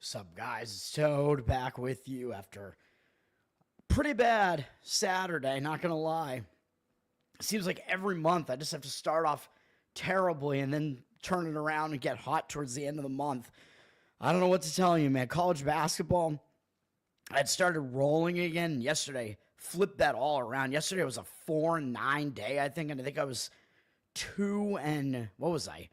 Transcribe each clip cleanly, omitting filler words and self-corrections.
What's up, guys? It's Toad back with you after pretty bad Saturday, not gonna lie. It seems like every month I just have to start off terribly and then turn it around and get hot towards the end of the month. I don't know what to tell you, man. College basketball, I'd started rolling again yesterday. Flipped that all around. Yesterday was a 4-9 day, I think, and I think I was what was I?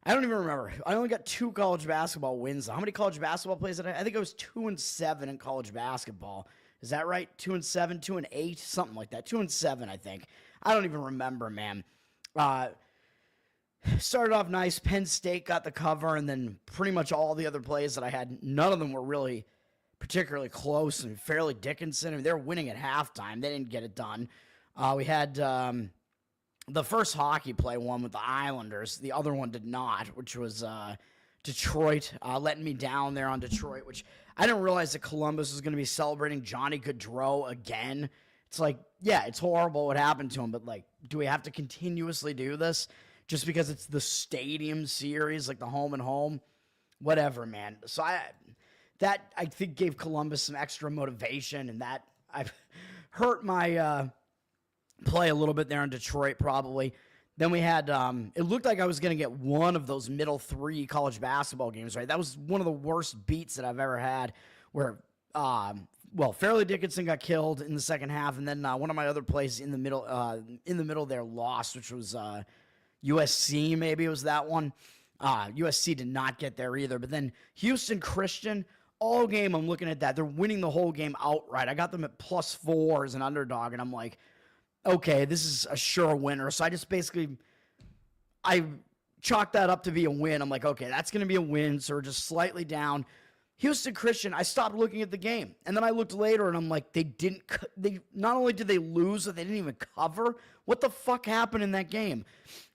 I don't even remember. I only got 2 college basketball wins. How many college basketball plays did I think I was 2-7 in college basketball. Is that right? 2-7, 2-8, something like that. 2-7, I think. I don't even remember, man. Started off nice. Penn State got the cover, and then pretty much all the other plays that I had, none of them were really particularly close. And Fairleigh Dickinson, I mean, they were winning at halftime. They didn't get it done. We had the first hockey play won with the Islanders. The other one did not, which was Detroit letting me down there on Detroit, which I didn't realize that Columbus was going to be celebrating Johnny Gaudreau again. It's like, yeah, it's horrible what happened to him, but like, do we have to continuously do this just because it's the Stadium Series, like the home and home? Whatever, man. So I think gave Columbus some extra motivation, and that I've hurt my play a little bit there in Detroit probably. Then we had, it looked like I was going to get one of those middle 3 college basketball games, right? That was one of the worst beats that I've ever had where, Fairleigh Dickinson got killed in the second half, and then one of my other plays in the middle there lost, which was USC, maybe it was that one. USC did not get there either, but then Houston Christian, all game I'm looking at that. They're winning the whole game outright. I got them at +4 as an underdog, and I'm like, okay, this is a sure winner. So I chalked that up to be a win. I'm like, okay, that's going to be a win. So we're just slightly down. Houston Christian, I stopped looking at the game. And then I looked later and I'm like, they not only did they lose, but they didn't even cover. What the fuck happened in that game?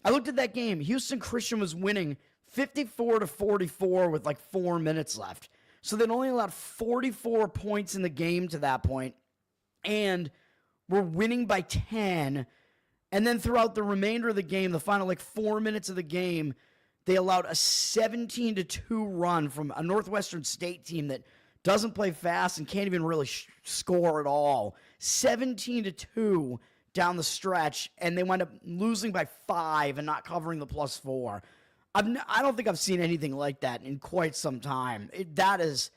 I looked at that game. Houston Christian was winning 54-44 with like 4 minutes left. So they'd only allowed 44 points in the game to that point. And we're winning by 10, and then throughout the remainder of the game, the final 4 minutes of the game, they allowed a 17-2 run from a Northwestern State team that doesn't play fast and can't even really score at all. 17-2 down the stretch, and they wind up losing by 5 and not covering the +4. I don't think I've seen anything like that in quite some time. That is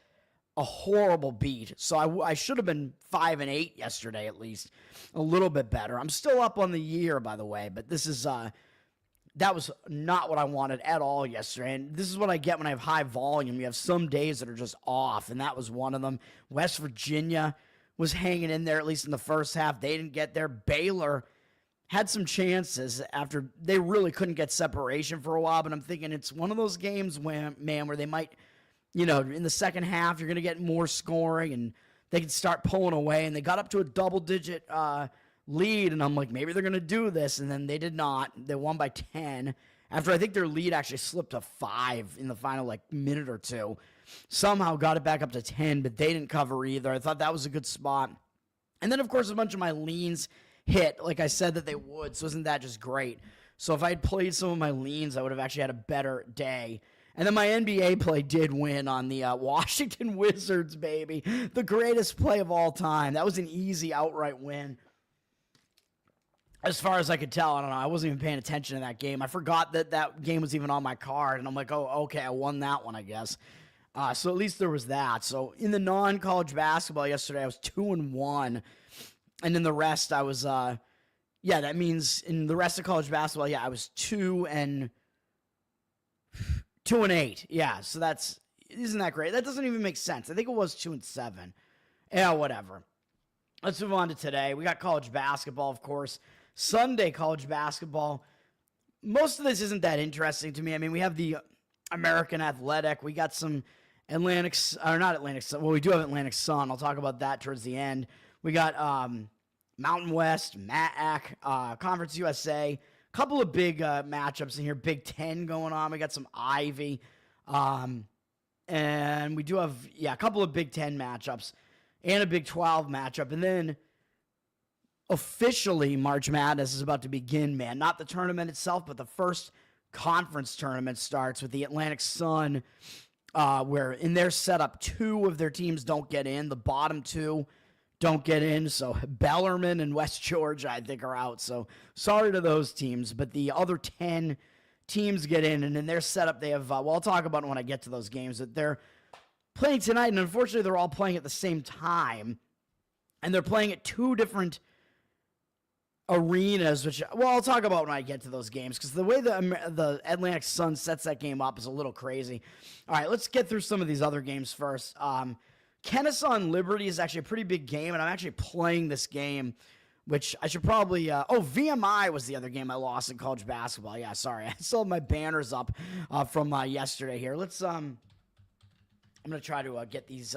a horrible beat. So I should have been 5-8 yesterday, at least a little bit better. I'm still up on the year, by the way, but this is that was not what I wanted at all yesterday. And this is what I get when I have high volume. You have some days that are just off, and that was one of them. West Virginia was hanging in there, at least in the first half. They didn't get there. Baylor had some chances after they really couldn't get separation for a while, but I'm thinking it's one of those games where they might, in the second half, you're going to get more scoring and they can start pulling away. And they got up to a double-digit lead, and I'm like, maybe they're going to do this. And then they did not. They won by 10 after I think their lead actually slipped to 5 in the final minute or two. Somehow got it back up to 10, but they didn't cover either. I thought that was a good spot. And then, of course, a bunch of my leans hit, like I said that they would. So isn't that just great? So if I had played some of my leans, I would have actually had a better day. And then my NBA play did win on the Washington Wizards, baby. The greatest play of all time. That was an easy outright win. As far as I could tell, I don't know. I wasn't even paying attention to that game. I forgot that game was even on my card. And I'm like, oh, okay, I won that one, I guess. So at least there was that. So in the non-college basketball yesterday, I was 2-1. And in the rest, I was, that means in the rest of college basketball, I was 2-8. Yeah, so isn't that great? That doesn't even make sense. I think it was 2-7. Yeah, whatever. Let's move on to today. We got college basketball, of course. Sunday college basketball. Most of this isn't that interesting to me. I mean, we have the American Athletic. We got some not Atlantic Sun. Well, we do have Atlantic Sun. I'll talk about that towards the end. We got Mountain West, MAAC, Conference USA. Couple of big matchups in here. Big Ten going on. We got some Ivy. And we do have, a couple of Big Ten matchups and a Big 12 matchup. And then officially March Madness is about to begin, man. Not the tournament itself, but the first conference tournament starts with the Atlantic Sun where in their setup, 2 of their teams don't get in. The bottom 2 don't get in. So Bellarmine and West Georgia, I think, are out. So sorry to those teams. But the other 10 teams get in. And in their setup, they have, well, I'll talk about it when I get to those games, that they're playing tonight. And unfortunately, they're all playing at the same time. And they're playing at 2 different arenas, which, well, I'll talk about when I get to those games, because the way the Atlantic Sun sets that game up is a little crazy. All right, let's get through some of these other games first. Kennesaw and Liberty is actually a pretty big game, and I'm actually playing this game, which I should probably, VMI was the other game I lost in college basketball. Yeah, sorry. I still have my banners up from yesterday here. Let's, I'm going to try to get these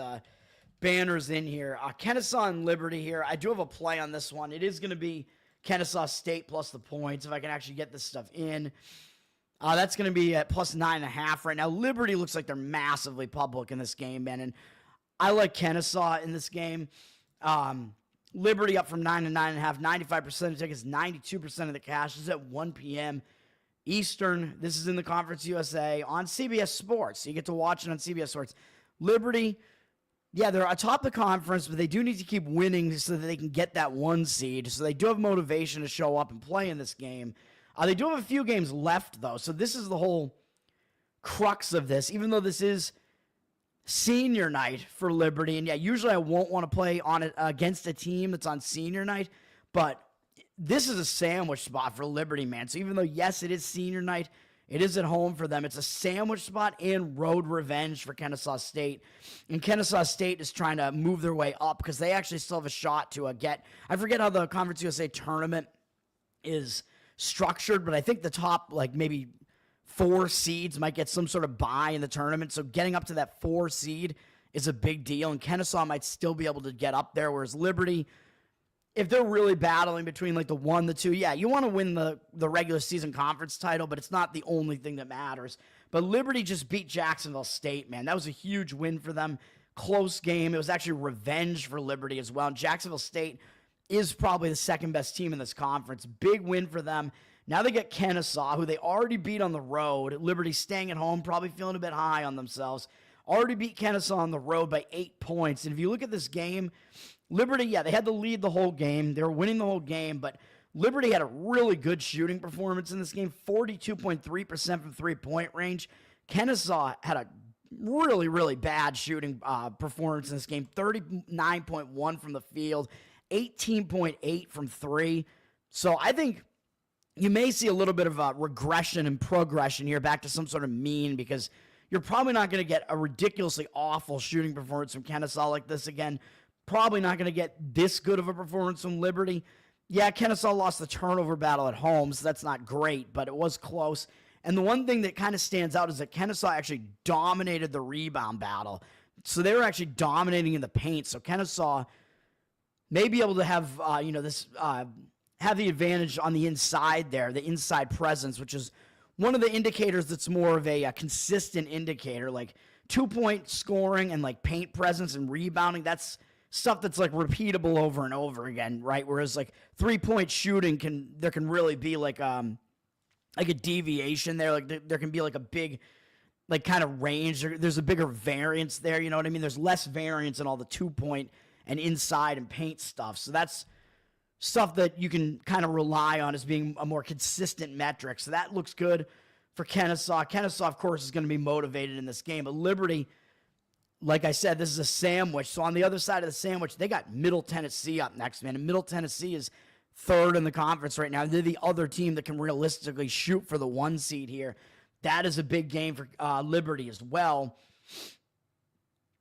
banners in here. Kennesaw and Liberty here. I do have a play on this one. It is going to be Kennesaw State plus the points, if I can actually get this stuff in. That's going to be at plus 9.5 right now. Liberty looks like they're massively public in this game, man, and I like Kennesaw in this game. Liberty up from 9 to 9.5, 95% of tickets, 92% of the cash. This is at 1 p.m. Eastern. This is in the Conference USA on CBS Sports. So you get to watch it on CBS Sports. Liberty, yeah, they're atop the conference, but they do need to keep winning so that they can get that 1 seed. So they do have motivation to show up and play in this game. They do have a few games left, though. So this is the whole crux of this, even though this is senior night for Liberty. And yeah, usually I won't want to play on it against a team that's on senior night, but this is a sandwich spot for Liberty, man. So even though, yes, it is senior night, it is at home for them. It's a sandwich spot and road revenge for Kennesaw State. And Kennesaw State is trying to move their way up because they actually still have a shot to get, I forget how the Conference USA tournament is structured, but I think the top, like, maybe 4 seeds might get some sort of bye in the tournament. So getting up to that 4 seed is a big deal. And Kennesaw might still be able to get up there, whereas Liberty, if they're really battling between like the 1, the 2, yeah, you want to win the regular season conference title, but it's not the only thing that matters. But Liberty just beat Jacksonville State, man. That was a huge win for them. Close game. It was actually revenge for Liberty as well. And Jacksonville State is probably the second best team in this conference. Big win for them. Now they get Kennesaw, who they already beat on the road. Liberty staying at home, probably feeling a bit high on themselves. Already beat Kennesaw on the road by 8 points. And if you look at this game, Liberty, yeah, they had the lead the whole game. They were winning the whole game, but Liberty had a really good shooting performance in this game, 42.3% from three-point range. Kennesaw had a really, really bad shooting performance in this game, 39.1 from the field, 18.8 from 3. So I think you may see a little bit of a regression and progression here back to some sort of mean, because you're probably not going to get a ridiculously awful shooting performance from Kennesaw like this again. Probably not going to get this good of a performance from Liberty. Yeah, Kennesaw lost the turnover battle at home, so that's not great, but it was close. And the one thing that kind of stands out is that Kennesaw actually dominated the rebound battle. So they were actually dominating in the paint. So Kennesaw may be able to have, have the advantage on the inside there, the inside presence, which is one of the indicators that's more of a consistent indicator, like 2-point scoring and like paint presence and rebounding. That's stuff that's like repeatable over and over again, right? Whereas like 3-point shooting there can really be like a deviation there. Like there can be like a big, like kind of range. There's a bigger variance there. You know what I mean? There's less variance in all the 2-point and inside and paint stuff. So that's stuff that you can kind of rely on as being a more consistent metric. So that looks good for Kennesaw. Kennesaw, of course, is going to be motivated in this game, but Liberty, like I said, this is a sandwich. So on the other side of the sandwich, they got Middle Tennessee up next, man. And Middle Tennessee is 3rd in the conference right now. They're the other team that can realistically shoot for the 1 seed here. That is a big game for Liberty as well.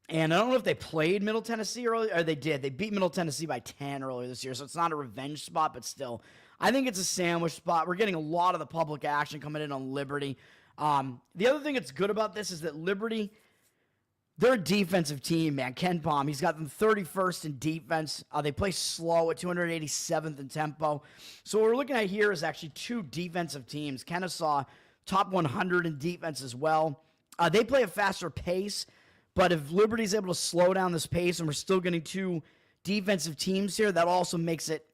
And I don't know if they played Middle Tennessee earlier, or they did. They beat Middle Tennessee by 10 earlier this year, so it's not a revenge spot, but still, I think it's a sandwich spot. We're getting a lot of the public action coming in on Liberty. The other thing that's good about this is that Liberty, they're a defensive team, man. Ken Palm, he's got them 31st in defense. They play slow at 287th in tempo. So what we're looking at here is actually 2 defensive teams. Kennesaw, top 100 in defense as well. They play a faster pace, but if Liberty's able to slow down this pace and we're still getting 2 defensive teams here, that also makes it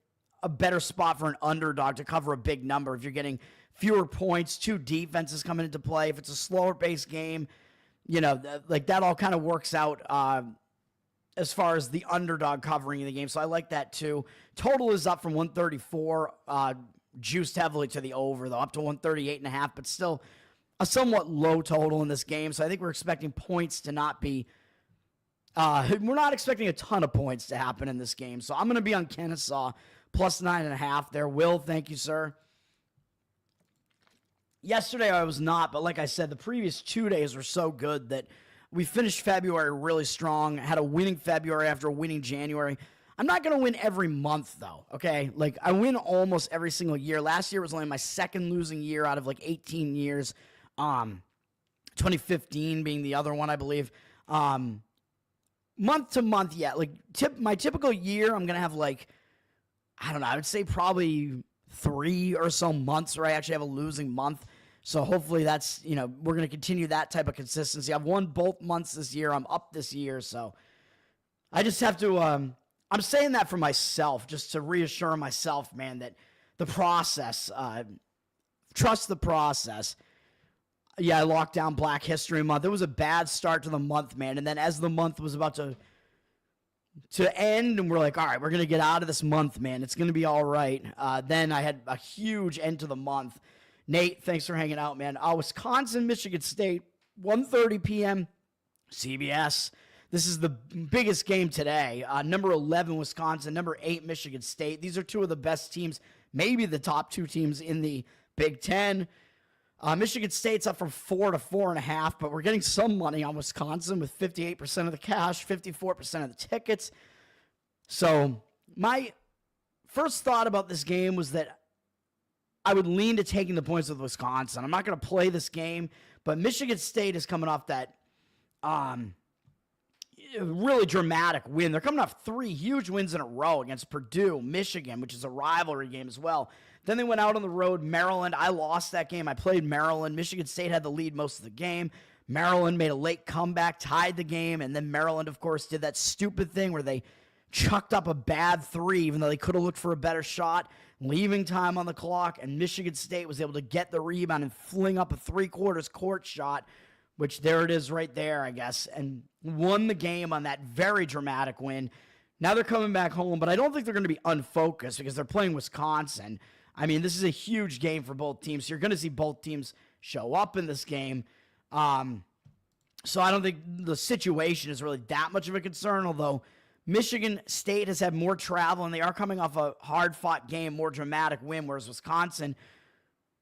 a better spot for an underdog to cover a big number. If you're getting fewer points, 2 defenses coming into play, if it's a slower paced game, that all kind of works out as far as the underdog covering the game. So I like that too. Total is up from 134, juiced heavily to the over, though, up to 138.5, but still a somewhat low total in this game. So I think we're expecting points to not be we're not expecting a ton of points to happen in this game. So I'm going to be on Kennesaw plus 9.5 there. Will, thank you, sir. Yesterday I was not, but like I said, the previous 2 days were so good that we finished February really strong, had a winning February after a winning January. I'm not going to win every month, though, okay? Like, I win almost every single year. Last year was only my second losing year out of, 18 years. 2015 being the other one, I believe. Month to month, yeah. My typical year, I'm going to have, I don't know, I would say probably 3 or so months where I actually have a losing month. So hopefully that's, we're going to continue that type of consistency. I've won both months this year. I'm up this year. So I just have to, I'm saying that for myself, just to reassure myself, man, that the process, trust the process. Yeah, I locked down Black History Month. It was a bad start to the month, man. And then as the month was about to end, and we're like, all right, we're going to get out of this month, man. It's going to be all right. Then I had a huge end to the month. Nate, thanks for hanging out, man. Wisconsin, Michigan State, 1:30 p.m., CBS. This is the biggest game today. Number 11, Wisconsin. Number 8, Michigan State. These are two of the best teams, maybe the top 2 teams in the Big Ten. Michigan State's up from 4 to 4.5, but we're getting some money on Wisconsin with 58% of the cash, 54% of the tickets. So my first thought about this game was that I would lean to taking the points with Wisconsin. I'm not going to play this game, but Michigan State is coming off that really dramatic win. They're coming off 3 huge wins in a row against Purdue, Michigan, which is a rivalry game as well. Then they went out on the road, Maryland. I lost that game. I played Maryland. Michigan State had the lead most of the game. Maryland made a late comeback, tied the game, and then Maryland, of course, did that stupid thing where they chucked up a bad 3, even though they could have looked for a better shot, leaving time on the clock, and Michigan State was able to get the rebound and fling up a 3/4 court shot, which there it is right there, I guess, and won the game on that very dramatic win. Now they're coming back home, but I don't think they're going to be unfocused because they're playing Wisconsin. I mean, this is a huge game for both teams. So you're going to see both teams show up in this game. So I don't think the situation is really that much of a concern, although Michigan State has had more travel, and they are coming off a hard-fought game, more dramatic win, whereas Wisconsin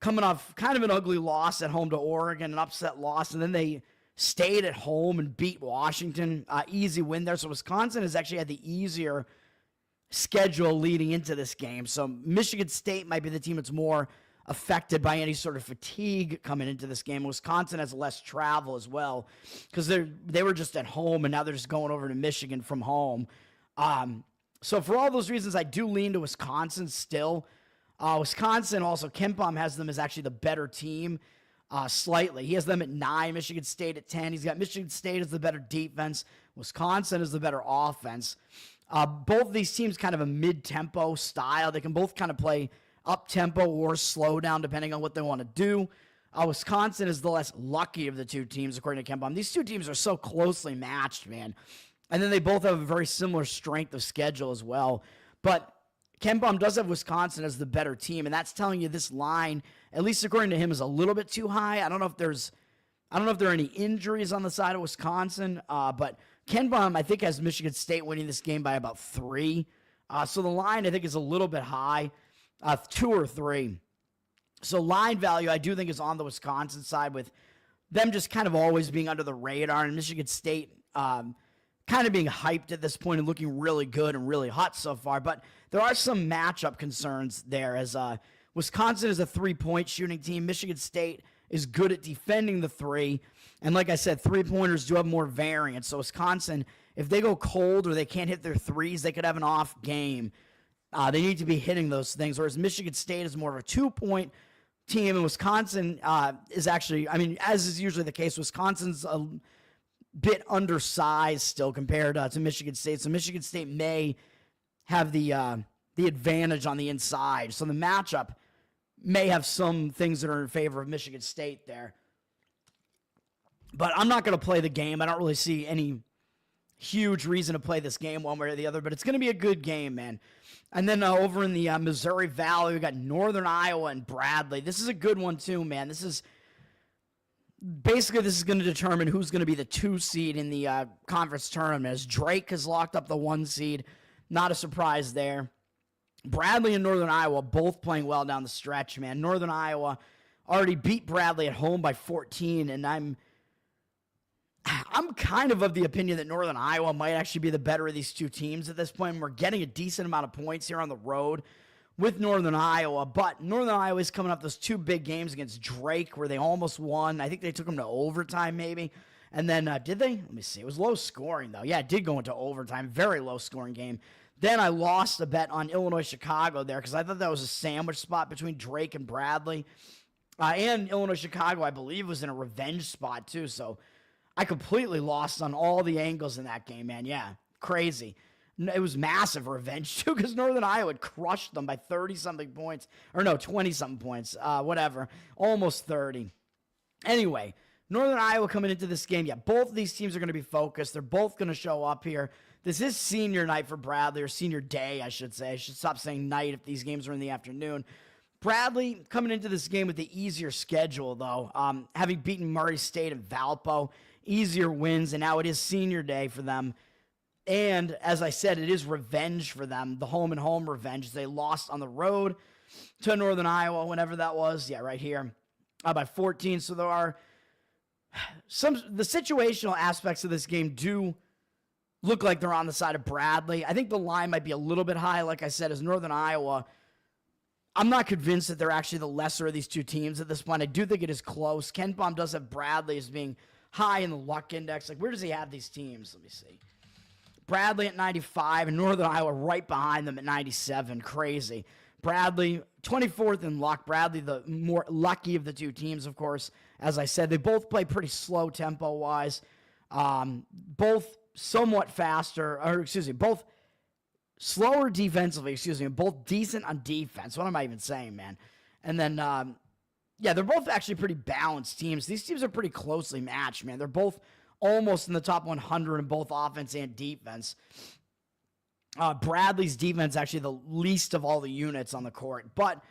coming off kind of an ugly loss at home to Oregon, an upset loss, and then they stayed at home and beat Washington. Easy win there. So Wisconsin has actually had the easier schedule leading into this game. So Michigan State might be the team that's more affected by any sort of fatigue coming into this game. Wisconsin has less travel as well because they were just at home, and now they're just going over to Michigan from home. So for all those reasons, I do lean to Wisconsin still. Wisconsin also, Kempom has them as actually the better team slightly. He has them at 9, Michigan State at 10. He's got Michigan State as the better defense. Wisconsin is the better offense. Both of these teams kind of a mid-tempo style. They can both kind of play up-tempo or slow down depending on what they want to do. Wisconsin is the less lucky of the 2 teams, according to Kempom. These 2 teams are so closely matched, man. And then they both have a very similar strength of schedule as well. But Kempom does have Wisconsin as the better team, and that's telling you this line, at least according to him, is a little bit too high. I don't know if there are any injuries on the side of Wisconsin, but Kempom, I think, has Michigan State winning this game by about 3. So the line, I think, is a little bit high, 2 or 3. So line value, I do think, is on the Wisconsin side, with them just kind of always being under the radar, and Michigan State kind of being hyped at this point and looking really good and really hot so far. But there are some matchup concerns there, as Wisconsin is a 3-point shooting team. Michigan State is good at defending the 3. And like I said, 3-pointers do have more variance. So Wisconsin, if they go cold or they can't hit their 3s, they could have an off game. They need to be hitting those things. Whereas Michigan State is more of a 2-point team, and Wisconsin is actually, I mean, as is usually the case, Wisconsin's a bit undersized still compared to Michigan State. So Michigan State may have the advantage on the inside. So the matchup may have some things that are in favor of Michigan State there. But I'm not going to play the game. I don't really see any huge reason to play this game one way or the other, but it's going to be a good game, man. And then over in the Missouri Valley, we got Northern Iowa and Bradley. This is a good one too, man. This is going to determine who's going to be the 2 seed in the conference tournament, as Drake has locked up the 1 seed. Not a surprise there. Bradley and Northern Iowa both playing well down the stretch, man. Northern Iowa already beat Bradley at home by 14, and I'm kind of the opinion that Northern Iowa might actually be the better of these 2 teams at this point. We're getting a decent amount of points here on the road with Northern Iowa, but Northern Iowa is coming up those 2 big games against Drake where they almost won. I think they took them to overtime maybe. And then, did they? Let me see. It was low scoring, though. Yeah, it did go into overtime. Very low scoring game. Then I lost a bet on Illinois-Chicago there because I thought that was a sandwich spot between Drake and Bradley. And Illinois-Chicago, I believe, was in a revenge spot, too. So I completely lost on all the angles in that game, man. Yeah, crazy. It was massive revenge, too, because Northern Iowa had crushed them by 30-something points. Or no, 20-something points. Whatever. Almost 30. Anyway, Northern Iowa coming into this game. Yeah, both of these teams are going to be focused. They're both going to show up here. This is senior night for Bradley, or senior day, I should say. I should stop saying night if these games are in the afternoon. Bradley coming into this game with the easier schedule, though. Having beaten Murray State and Valpo. Easier wins, and now it is senior day for them. And, as I said, it is revenge for them, the home-and-home revenge. They lost on the road to Northern Iowa, whenever that was. Yeah, right here, by 14. So there are the situational aspects of this game do look like they're on the side of Bradley. I think the line might be a little bit high, like I said, as Northern Iowa. I'm not convinced that they're actually the lesser of these 2 teams at this point. I do think it is close. Ken Baum does have Bradley as being high in the luck index. Like, where does he have these teams? Let me see. Bradley at 95 and Northern Iowa right behind them at 97. Crazy. Bradley, 24th in luck. Bradley, the more lucky of the 2 teams, of course. As I said, they both play pretty slow tempo-wise. Both somewhat faster, both slower defensively, and both decent on defense. What am I even saying, man? And then, yeah, they're both actually pretty balanced teams. These teams are pretty closely matched, man. They're both almost in the top 100 in both offense and defense. Bradley's defense actually the least of all the units on the court, but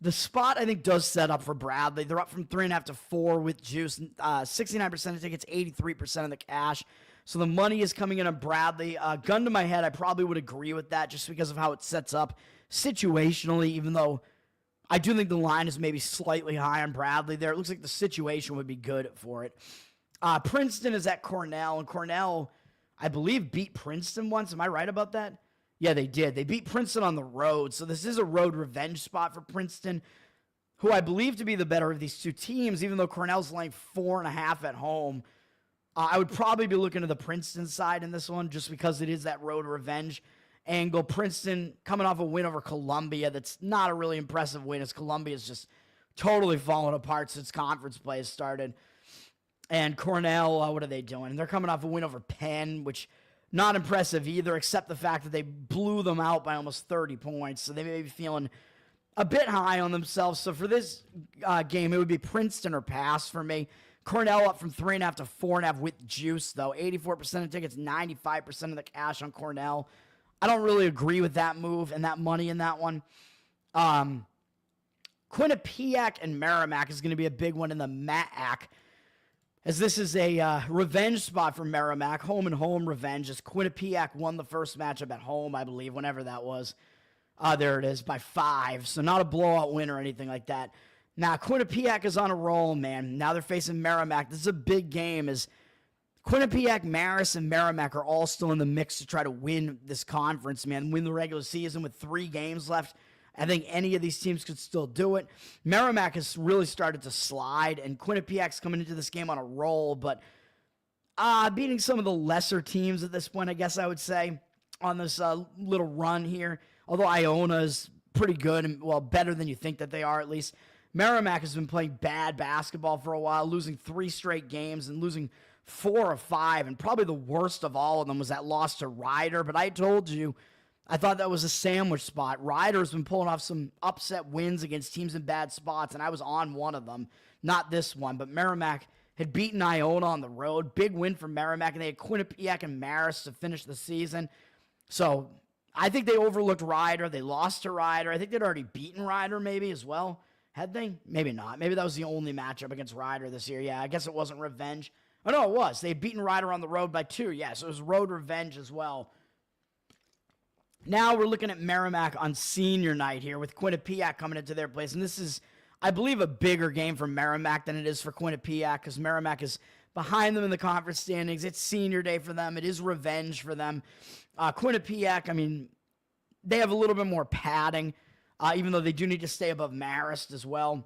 the spot, I think, does set up for Bradley. They're up from 3.5 to 4 with juice. 69% of tickets, 83% of the cash. So the money is coming in on Bradley. Gun to my head, I probably would agree with that just because of how it sets up situationally, even though I do think the line is maybe slightly high on Bradley there. It looks like the situation would be good for it. Princeton is at Cornell, and Cornell, I believe, beat Princeton once. Am I right about that? Yeah, they did. They beat Princeton on the road, so this is a road revenge spot for Princeton, who I believe to be the better of these 2 teams, even though Cornell's laying 4.5 at home. I would probably be looking to the Princeton side in this one just because it is that road revenge angle. Princeton coming off a win over Columbia. That's not a really impressive win, as Columbia's just totally fallen apart since conference play has started. And Cornell, what are they doing? They're coming off a win over Penn, which not impressive either, except the fact that they blew them out by almost 30 points. So they may be feeling a bit high on themselves. So for this game, it would be Princeton or pass for me. Cornell up from 3.5 to 4.5 with juice, though. 84% of tickets, 95% of the cash on Cornell. I don't really agree with that move and that money in that one. Quinnipiac and Merrimack is going to be a big one in the MAAC, as this is a revenge spot for Merrimack, home-and-home revenge, as Quinnipiac won the first matchup at home, I believe, whenever that was. There it is, by 5, so not a blowout win or anything like that. Now, Quinnipiac is on a roll, man. Now they're facing Merrimack. This is a big game, as Quinnipiac, Marist, and Merrimack are all still in the mix to try to win this conference, man. Win the regular season with 3 games left. I think any of these teams could still do it. Merrimack has really started to slide, and Quinnipiac's coming into this game on a roll, but beating some of the lesser teams at this point, I guess I would say, on this little run here. Although Iona is pretty good, and, well, better than you think that they are, at least. Merrimack has been playing bad basketball for a while, losing 3 straight games and losing 4 of 5, and probably the worst of all of them was that loss to Ryder. But I told you, I thought that was a sandwich spot. Ryder's been pulling off some upset wins against teams in bad spots, and I was on one of them. Not this one, but Merrimack had beaten Iona on the road. Big win for Merrimack, and they had Quinnipiac and Marist to finish the season. So I think they overlooked Ryder. They lost to Ryder. I think they'd already beaten Ryder maybe as well. Had they? Maybe not. Maybe that was the only matchup against Ryder this year. Yeah, I guess it wasn't revenge. Oh, no, it was. They had beaten Ryder on the road by 2. Yeah, so it was road revenge as well. Now we're looking at Merrimack on senior night here with Quinnipiac coming into their place. And this is, I believe, a bigger game for Merrimack than it is for Quinnipiac because Merrimack is behind them in the conference standings. It's senior day for them. It is revenge for them. Quinnipiac, I mean, they have a little bit more padding, even though they do need to stay above Marist as well.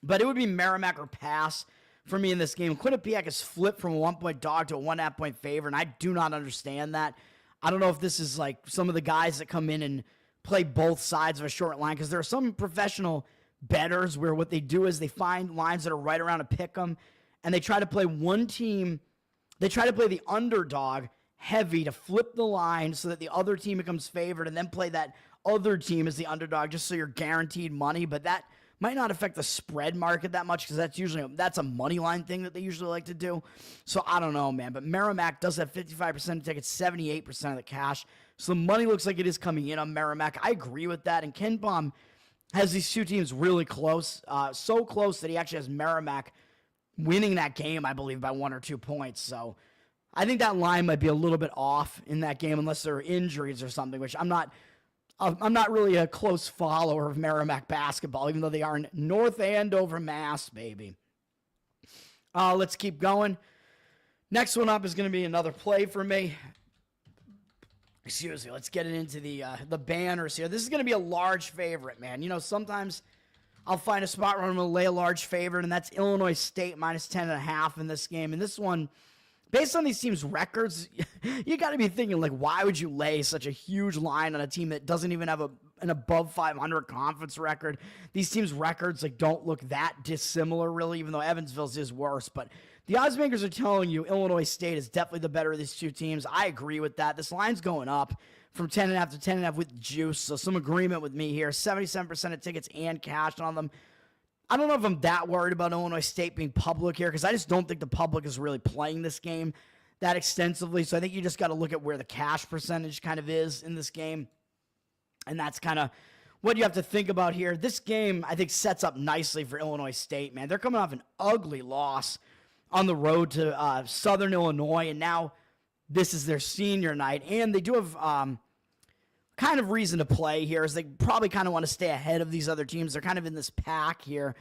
But it would be Merrimack or pass for me in this game. Quinnipiac has flipped from a 1-point dog to a 1.5-point favorite, and I do not understand that. I don't know if this is like some of the guys that come in and play both sides of a short line, because there are some professional bettors where what they do is they find lines that are right around a pick 'em, and they try to play one team. They try to play the underdog heavy to flip the line so that the other team becomes favored, and then play that other team as the underdog just so you're guaranteed money. But that might not affect the spread market that much because that's a money line thing that they usually like to do. So I don't know, man. But Merrimack does have 55% of tickets, 78% of the cash. So the money looks like it is coming in on Merrimack. I agree with that. And Ken Baum has these two teams really close, so close that he actually has Merrimack winning that game, I believe, by 1 or 2 points. So I think that line might be a little bit off in that game unless there are injuries or something, which I'm not really a close follower of Merrimack basketball, even though they are in North Andover, Mass, baby. Let's keep going. Next one up is going to be another play for me. Excuse me. Let's get it into the banners here. This is going to be a large favorite, man. You know, sometimes I'll find a spot where I'm going to lay a large favorite, and that's Illinois State minus 10.5 in this game. And this one, based on these teams' records, you got to be thinking, like, why would you lay such a huge line on a team that doesn't even have an above 500 conference record? These teams' records, like, don't look that dissimilar, really, even though Evansville's is worse. But the odds makers are telling you Illinois State is definitely the better of these two teams. I agree with that. This line's going up from 10.5 to 10.5 with juice, so some agreement with me here. 77% of tickets and cash on them. I don't know if I'm that worried about Illinois State being public here because I just don't think the public is really playing this game that extensively. So I think you just got to look at where the cash percentage kind of is in this game. And that's kind of what you have to think about here. This game, I think, sets up nicely for Illinois State, man. They're coming off an ugly loss on the road to Southern Illinois, and now this is their senior night. And they do have kind of reason to play here, as they probably kind of want to stay ahead of these other teams. They're kind of in this pack here,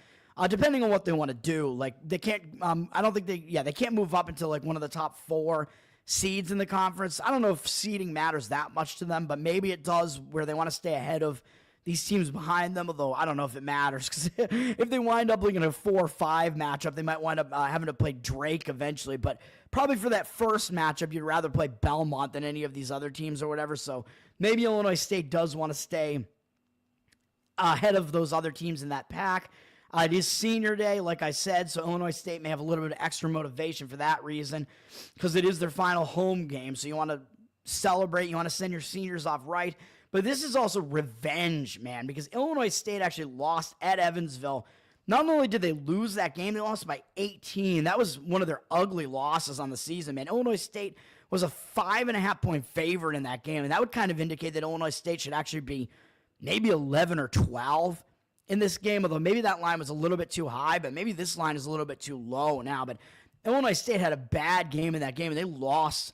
depending on what they want to do. Like, they can't, I don't think they can't move up until like one of the top 4 seeds in the conference. I don't know if seeding matters that much to them, but maybe it does, where they want to stay ahead of these teams behind them, although I don't know if it matters, because if they wind up looking at a 4-5 matchup, they might wind up having to play Drake eventually. But probably for that first matchup, you'd rather play Belmont than any of these other teams or whatever. So maybe Illinois State does want to stay ahead of those other teams in that pack. It is senior day, like I said, so Illinois State may have a little bit of extra motivation for that reason, because it is their final home game. So you want to celebrate, you want to send your seniors off right. But this is also revenge, man, because Illinois State actually lost at Evansville. Not only did they lose that game, they lost by 18. That was one of their ugly losses on the season, man. Illinois State was a 5.5-point favorite in that game, and that would kind of indicate that Illinois State should actually be maybe 11 or 12 in this game, although maybe that line was a little bit too high, but maybe this line is a little bit too low now. But Illinois State had a bad game in that game, and they lost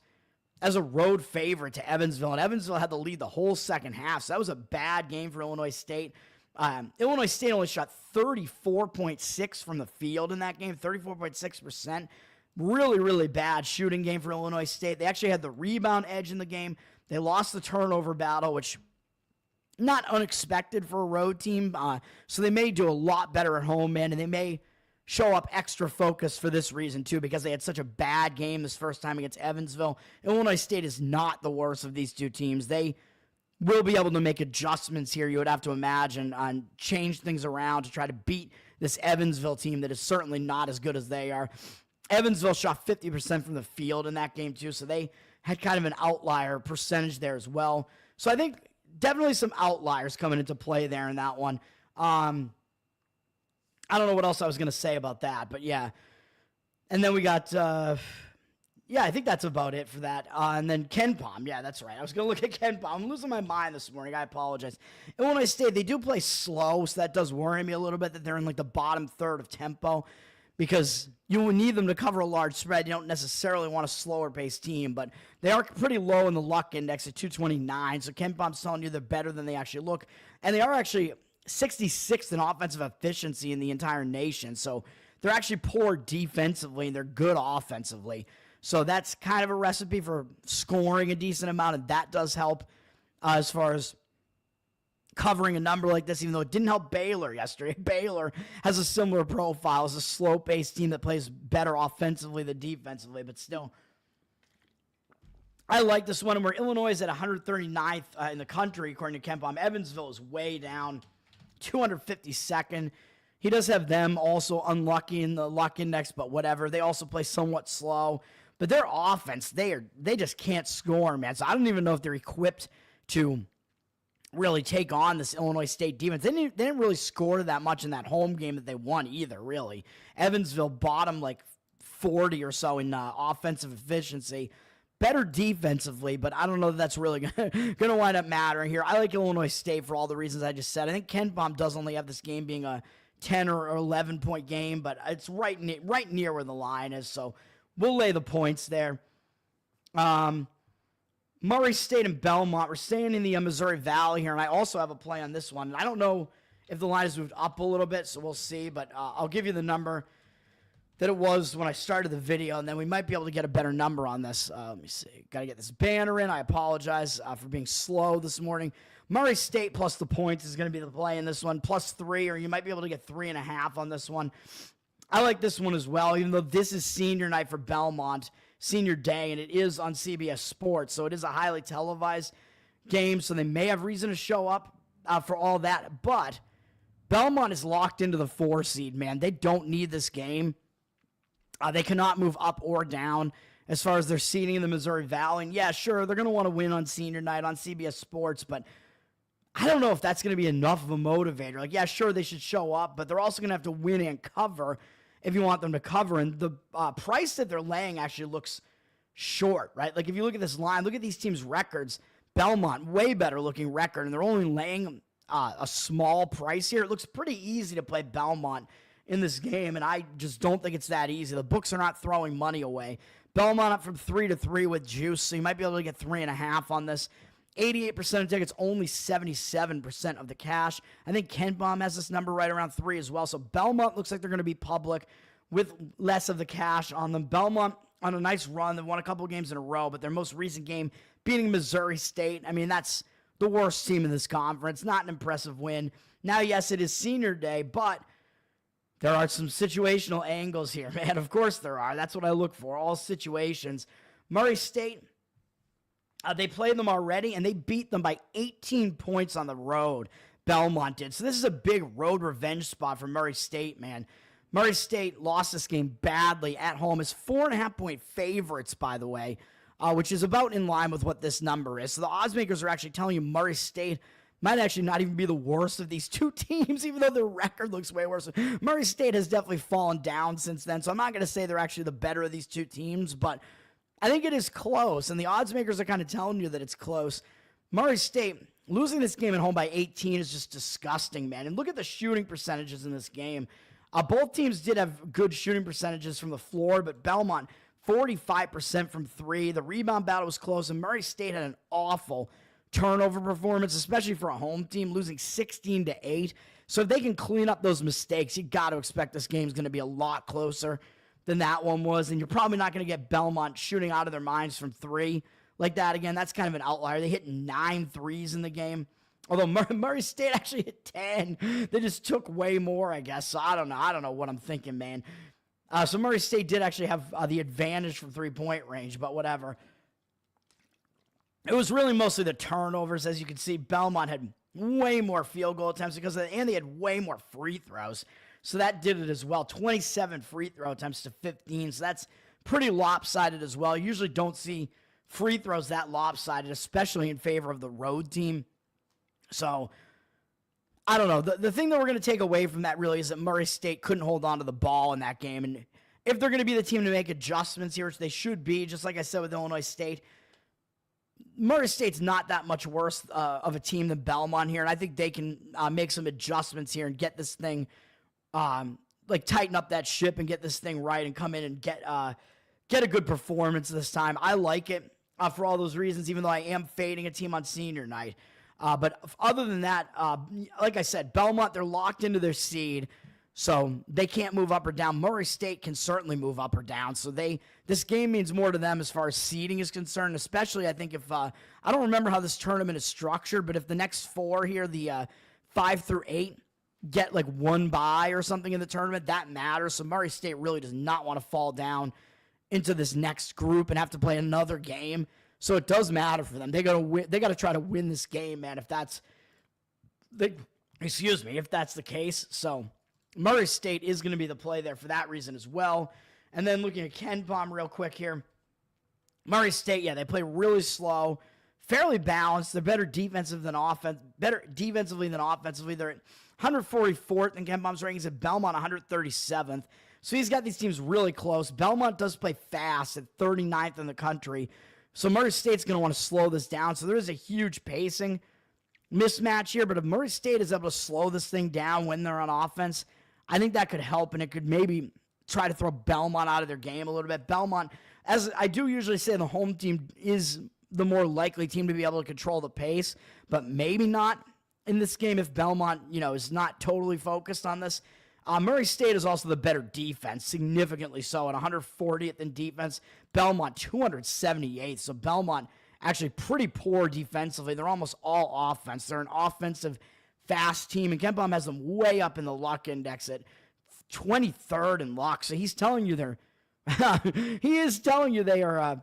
as a road favorite to Evansville, and Evansville had the lead the whole second half, so that was a bad game for Illinois State. Illinois State only shot 34.6 from the field in that game, 34.6%. Really, really bad shooting game for Illinois State. They actually had the rebound edge in the game. They lost the turnover battle, which not unexpected for a road team, so they may do a lot better at home, man, and they may show up extra focused for this reason, too, because they had such a bad game this first time against Evansville. Illinois State is not the worst of these two teams. They will be able to make adjustments here, you would have to imagine, and change things around to try to beat this Evansville team that is certainly not as good as they are. Evansville shot 50% from the field in that game, too, so they had kind of an outlier percentage there as well. So I think definitely some outliers coming into play there in that one. I don't know what else I was going to say about that, but yeah. And then we got, yeah, I think that's about it for that. And then KenPom. Yeah, that's right. I was going to look at KenPom. I'm losing my mind this morning. I apologize. Illinois State, they do play slow, so that does worry me a little bit that they're in like the bottom third of tempo because you will need them to cover a large spread. You don't necessarily want a slower paced team, but they are pretty low in the luck index at 229. So KenPom's telling you they're better than they actually look. And they are actually 66th in offensive efficiency in the entire nation. So they're actually poor defensively and they're good offensively. So that's kind of a recipe for scoring a decent amount, and that does help as far as covering a number like this, even though it didn't help Baylor yesterday. Baylor has a similar profile as a slow-paced team that plays better offensively than defensively, but still. I like this one, where Illinois is at 139th in the country, according to KenPom. Evansville is way down, 252nd. He does have them also unlucky in the luck index, but whatever. They also play somewhat slow. But their offense, they just can't score, man. So I don't even know if they're equipped to really take on this Illinois State defense. They didn't really score that much in that home game that they won either, really. Evansville bottom like 40 or so in offensive efficiency. Better defensively, but I don't know that that's really going to wind up mattering here. I like Illinois State for all the reasons I just said. I think KenPom does only have this game being a 10 or 11-point game, but it's right near where the line is, so we'll lay the points there. Murray State and Belmont. We're staying in the Missouri Valley here, and I also have a play on this one. I don't know if the line has moved up a little bit, so we'll see, but I'll give you the number that it was when I started the video, and then we might be able to get a better number on this. Let me see. Got to get this banner in. I apologize for being slow this morning. Murray State plus the points is going to be the play in this one. +3, or you might be able to get 3.5 on this one. I like this one as well, even though this is senior night for Belmont, senior day, and it is on CBS Sports, so it is a highly televised game, so they may have reason to show up for all that, but Belmont is locked into the 4 seed, man. They don't need this game. They cannot move up or down as far as their seeding in the Missouri Valley. And yeah, sure, they're going to want to win on senior night on CBS Sports, but I don't know if that's going to be enough of a motivator. Like, yeah, sure, they should show up, but they're also going to have to win and cover if you want them to cover. And the price that they're laying actually looks short, right? Like, if you look at this line, look at these teams' records. Belmont, way better looking record, and they're only laying a small price here. It looks pretty easy to play Belmont in this game, and I just don't think it's that easy. The books are not throwing money away. Belmont up from 3-3 with juice, so you might be able to get 3.5 on this. 88% of tickets, only 77% of the cash. I think KenPom has this number right around 3 as well. So Belmont looks like they're going to be public with less of the cash on them. Belmont on a nice run. They've won a couple of games in a row, but their most recent game beating Missouri State. I mean, that's the worst team in this conference. Not an impressive win. Now, yes, it is senior day, but there are some situational angles here, man. Of course there are. That's what I look for, all situations. Murray State, they played them already, and they beat them by 18 points on the road. Belmont did. So this is a big road revenge spot for Murray State, man. Murray State lost this game badly at home. It's 4.5-point favorites, by the way, which is about in line with what this number is. So the odds makers are actually telling you Murray State might actually not even be the worst of these two teams, even though their record looks way worse. Murray State has definitely fallen down since then, so I'm not going to say they're actually the better of these two teams, but I think it is close, and the odds makers are kind of telling you that it's close. Murray State, losing this game at home by 18 is just disgusting, man. And look at the shooting percentages in this game. Both teams did have good shooting percentages from the floor, but Belmont, 45% from 3. The rebound battle was close, and Murray State had an awful turnover performance, especially for a home team, losing 16-8. So if they can clean up those mistakes, you got to expect this game's going to be a lot closer than that one was, and you're probably not going to get Belmont shooting out of their minds from 3 like that again. That's kind of an outlier. They hit 9 threes in the game, although Murray State actually hit 10. They just took way more, I guess. So I don't know what I'm thinking, man. So Murray State did actually have the advantage from 3-point range, but whatever. It was really mostly the turnovers. As you can see, Belmont had way more field goal attempts and they had way more free throws. So that did it as well. 27 free throw attempts to 15. So that's pretty lopsided as well. You usually don't see free throws that lopsided, especially in favor of the road team. So I don't know. The thing that we're going to take away from that really is that Murray State couldn't hold on to the ball in that game. And if they're going to be the team to make adjustments here, which they should be, just like I said with Illinois State, Murray State's not that much worse of a team than Belmont here, and I think they can make some adjustments here and get this thing, tighten up that ship and get this thing right and come in and get a good performance this time. I like it for all those reasons, even though I am fading a team on senior night. But other than that, like I said, Belmont, they're locked into their seed, so they can't move up or down. Murray State can certainly move up or down, so this game means more to them as far as seeding is concerned, especially I think if, I don't remember how this tournament is structured, but if the next 4 here, the 5 through 8, get like 1 bye or something in the tournament, that matters. So Murray State really does not want to fall down into this next group and have to play another game. So it does matter for them. They got to win. They got to try to win this game, man. If that's the case. So Murray State is going to be the play there for that reason as well. And then looking at KenPom real quick here, Murray State, they play really slow, fairly balanced. They're better defensive than better defensively than offensively. They're at 144th in KenPom's rankings, at Belmont 137th. So he's got these teams really close. Belmont does play fast at 39th in the country. So Murray State's going to want to slow this down. So there is a huge pacing mismatch here. But if Murray State is able to slow this thing down when they're on offense, I think that could help. And it could maybe try to throw Belmont out of their game a little bit. Belmont, as I do usually say, the home team is the more likely team to be able to control the pace. But maybe not in this game if Belmont, is not totally focused on this. Murray State is also the better defense, significantly so, at 140th in defense. Belmont, 278th. So Belmont actually pretty poor defensively. They're almost all offense. They're an offensive, fast team, and KenPom has them way up in the luck index at 23rd in luck. So he's telling you they are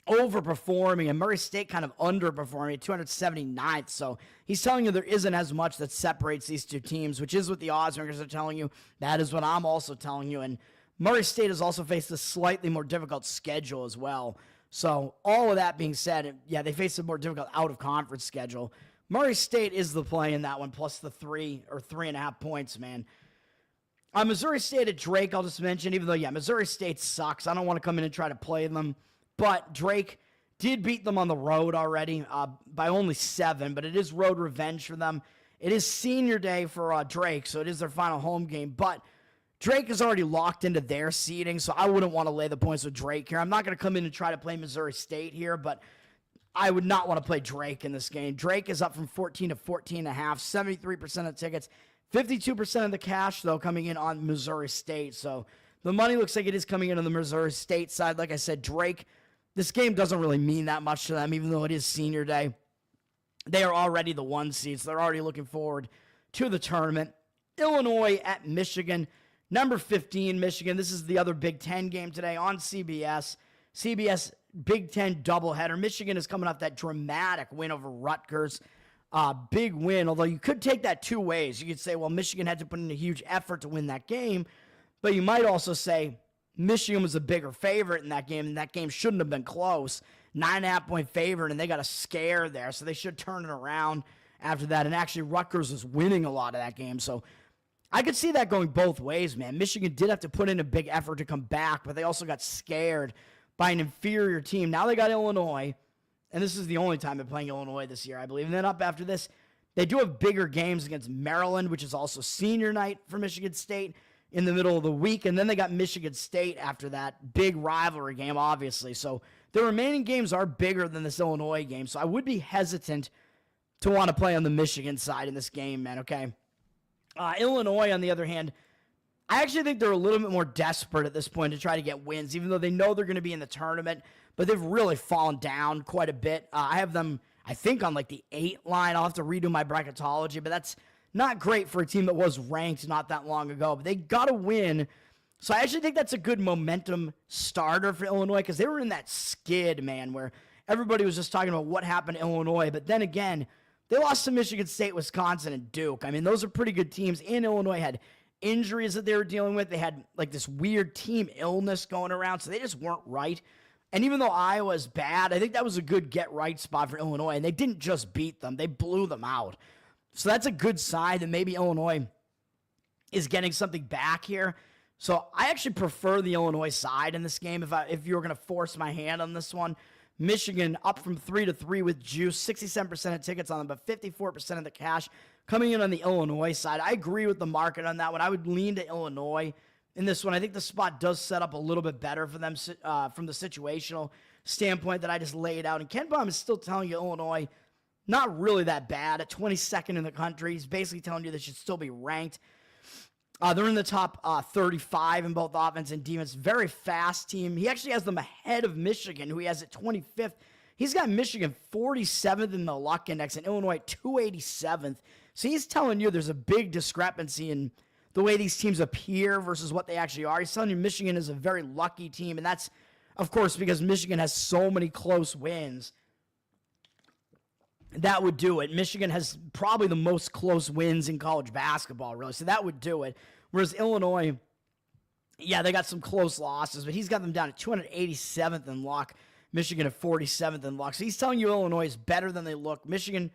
overperforming, and Murray State kind of underperforming at 279th. So he's telling you there isn't as much that separates these two teams, which is what the odds makers are telling you. That is what I'm also telling you. And Murray State has also faced a slightly more difficult schedule as well. So all of that being said, they face a more difficult out-of-conference schedule. Murray State is the play in that one, plus the 3 or 3.5 points, man. Missouri State at Drake, I'll just mention, even though, Missouri State sucks. I don't want to come in and try to play them. But Drake did beat them on the road already by only 7, but it is road revenge for them. It is senior day for Drake, so it is their final home game. But Drake is already locked into their seeding, so I wouldn't want to lay the points with Drake here. I'm not going to come in and try to play Missouri State here, but I would not want to play Drake in this game. Drake is up from 14 to 14.5, 73% of tickets, 52% of the cash, though, coming in on Missouri State. So the money looks like it is coming in on the Missouri State side. Like I said, Drake, this game doesn't really mean that much to them, even though it is senior day. They are already the 1 seeds. They're already looking forward to the tournament. Illinois at Michigan. Number 15, Michigan. This is the other Big Ten game today on CBS. CBS Big Ten doubleheader. Michigan is coming off that dramatic win over Rutgers. Big win, although you could take that 2 ways. You could say, well, Michigan had to put in a huge effort to win that game. But you might also say Michigan was a bigger favorite in that game, and that game shouldn't have been close. 9.5-point favorite, and they got a scare there, so they should turn it around after that. And actually, Rutgers was winning a lot of that game, so I could see that going both ways, man. Michigan did have to put in a big effort to come back, but they also got scared by an inferior team. Now they got Illinois, and this is the only time they're playing Illinois this year, I believe. And then up after this, they do have bigger games against Maryland, which is also senior night for Michigan State in the middle of the week. And then they got Michigan State after that big rivalry game, obviously. So the remaining games are bigger than this Illinois game. So I would be hesitant to want to play on the Michigan side in this game, man, okay? Illinois, on the other hand, I actually think they're a little bit more desperate at this point to try to get wins, even though they know they're going to be in the tournament, but they've really fallen down quite a bit. I have them, I think, on like the 8 line. I'll have to redo my bracketology, but that's not great for a team that was ranked not that long ago. But they got to win. So I actually think that's a good momentum starter for Illinois, because they were in that skid, man, where everybody was just talking about what happened to Illinois. But then again, they lost to Michigan State, Wisconsin, and Duke. I mean, those are pretty good teams. And Illinois had injuries that they were dealing with. They had like this weird team illness going around, so they just weren't right. And even though Iowa's bad, I think that was a good get-right spot for Illinois. And they didn't just beat them. They blew them out. So that's a good sign that maybe Illinois is getting something back here. So I actually prefer the Illinois side in this game if you were going to force my hand on this one. Michigan up from 3-3 with juice, 67% of tickets on them, but 54% of the cash coming in on the Illinois side. I agree with the market on that one. I would lean to Illinois in this one. I think the spot does set up a little bit better for them from the situational standpoint that I just laid out. And Ken Baum is still telling you Illinois, not really that bad, at 22nd in the country. He's basically telling you they should still be ranked. They're in the top 35 in both offense and defense. Very fast team. He actually has them ahead of Michigan, who he has at 25th. He's got Michigan 47th in the luck index and Illinois 287th. So he's telling you there's a big discrepancy in the way these teams appear versus what they actually are. He's telling you Michigan is a very lucky team, and that's, of course, because Michigan has so many close wins. That would do it. Michigan has probably the most close wins in college basketball, really. So that would do it. Whereas Illinois, yeah, they got some close losses, but he's got them down at 287th in luck. Michigan at 47th in luck. So he's telling you Illinois is better than they look. Michigan,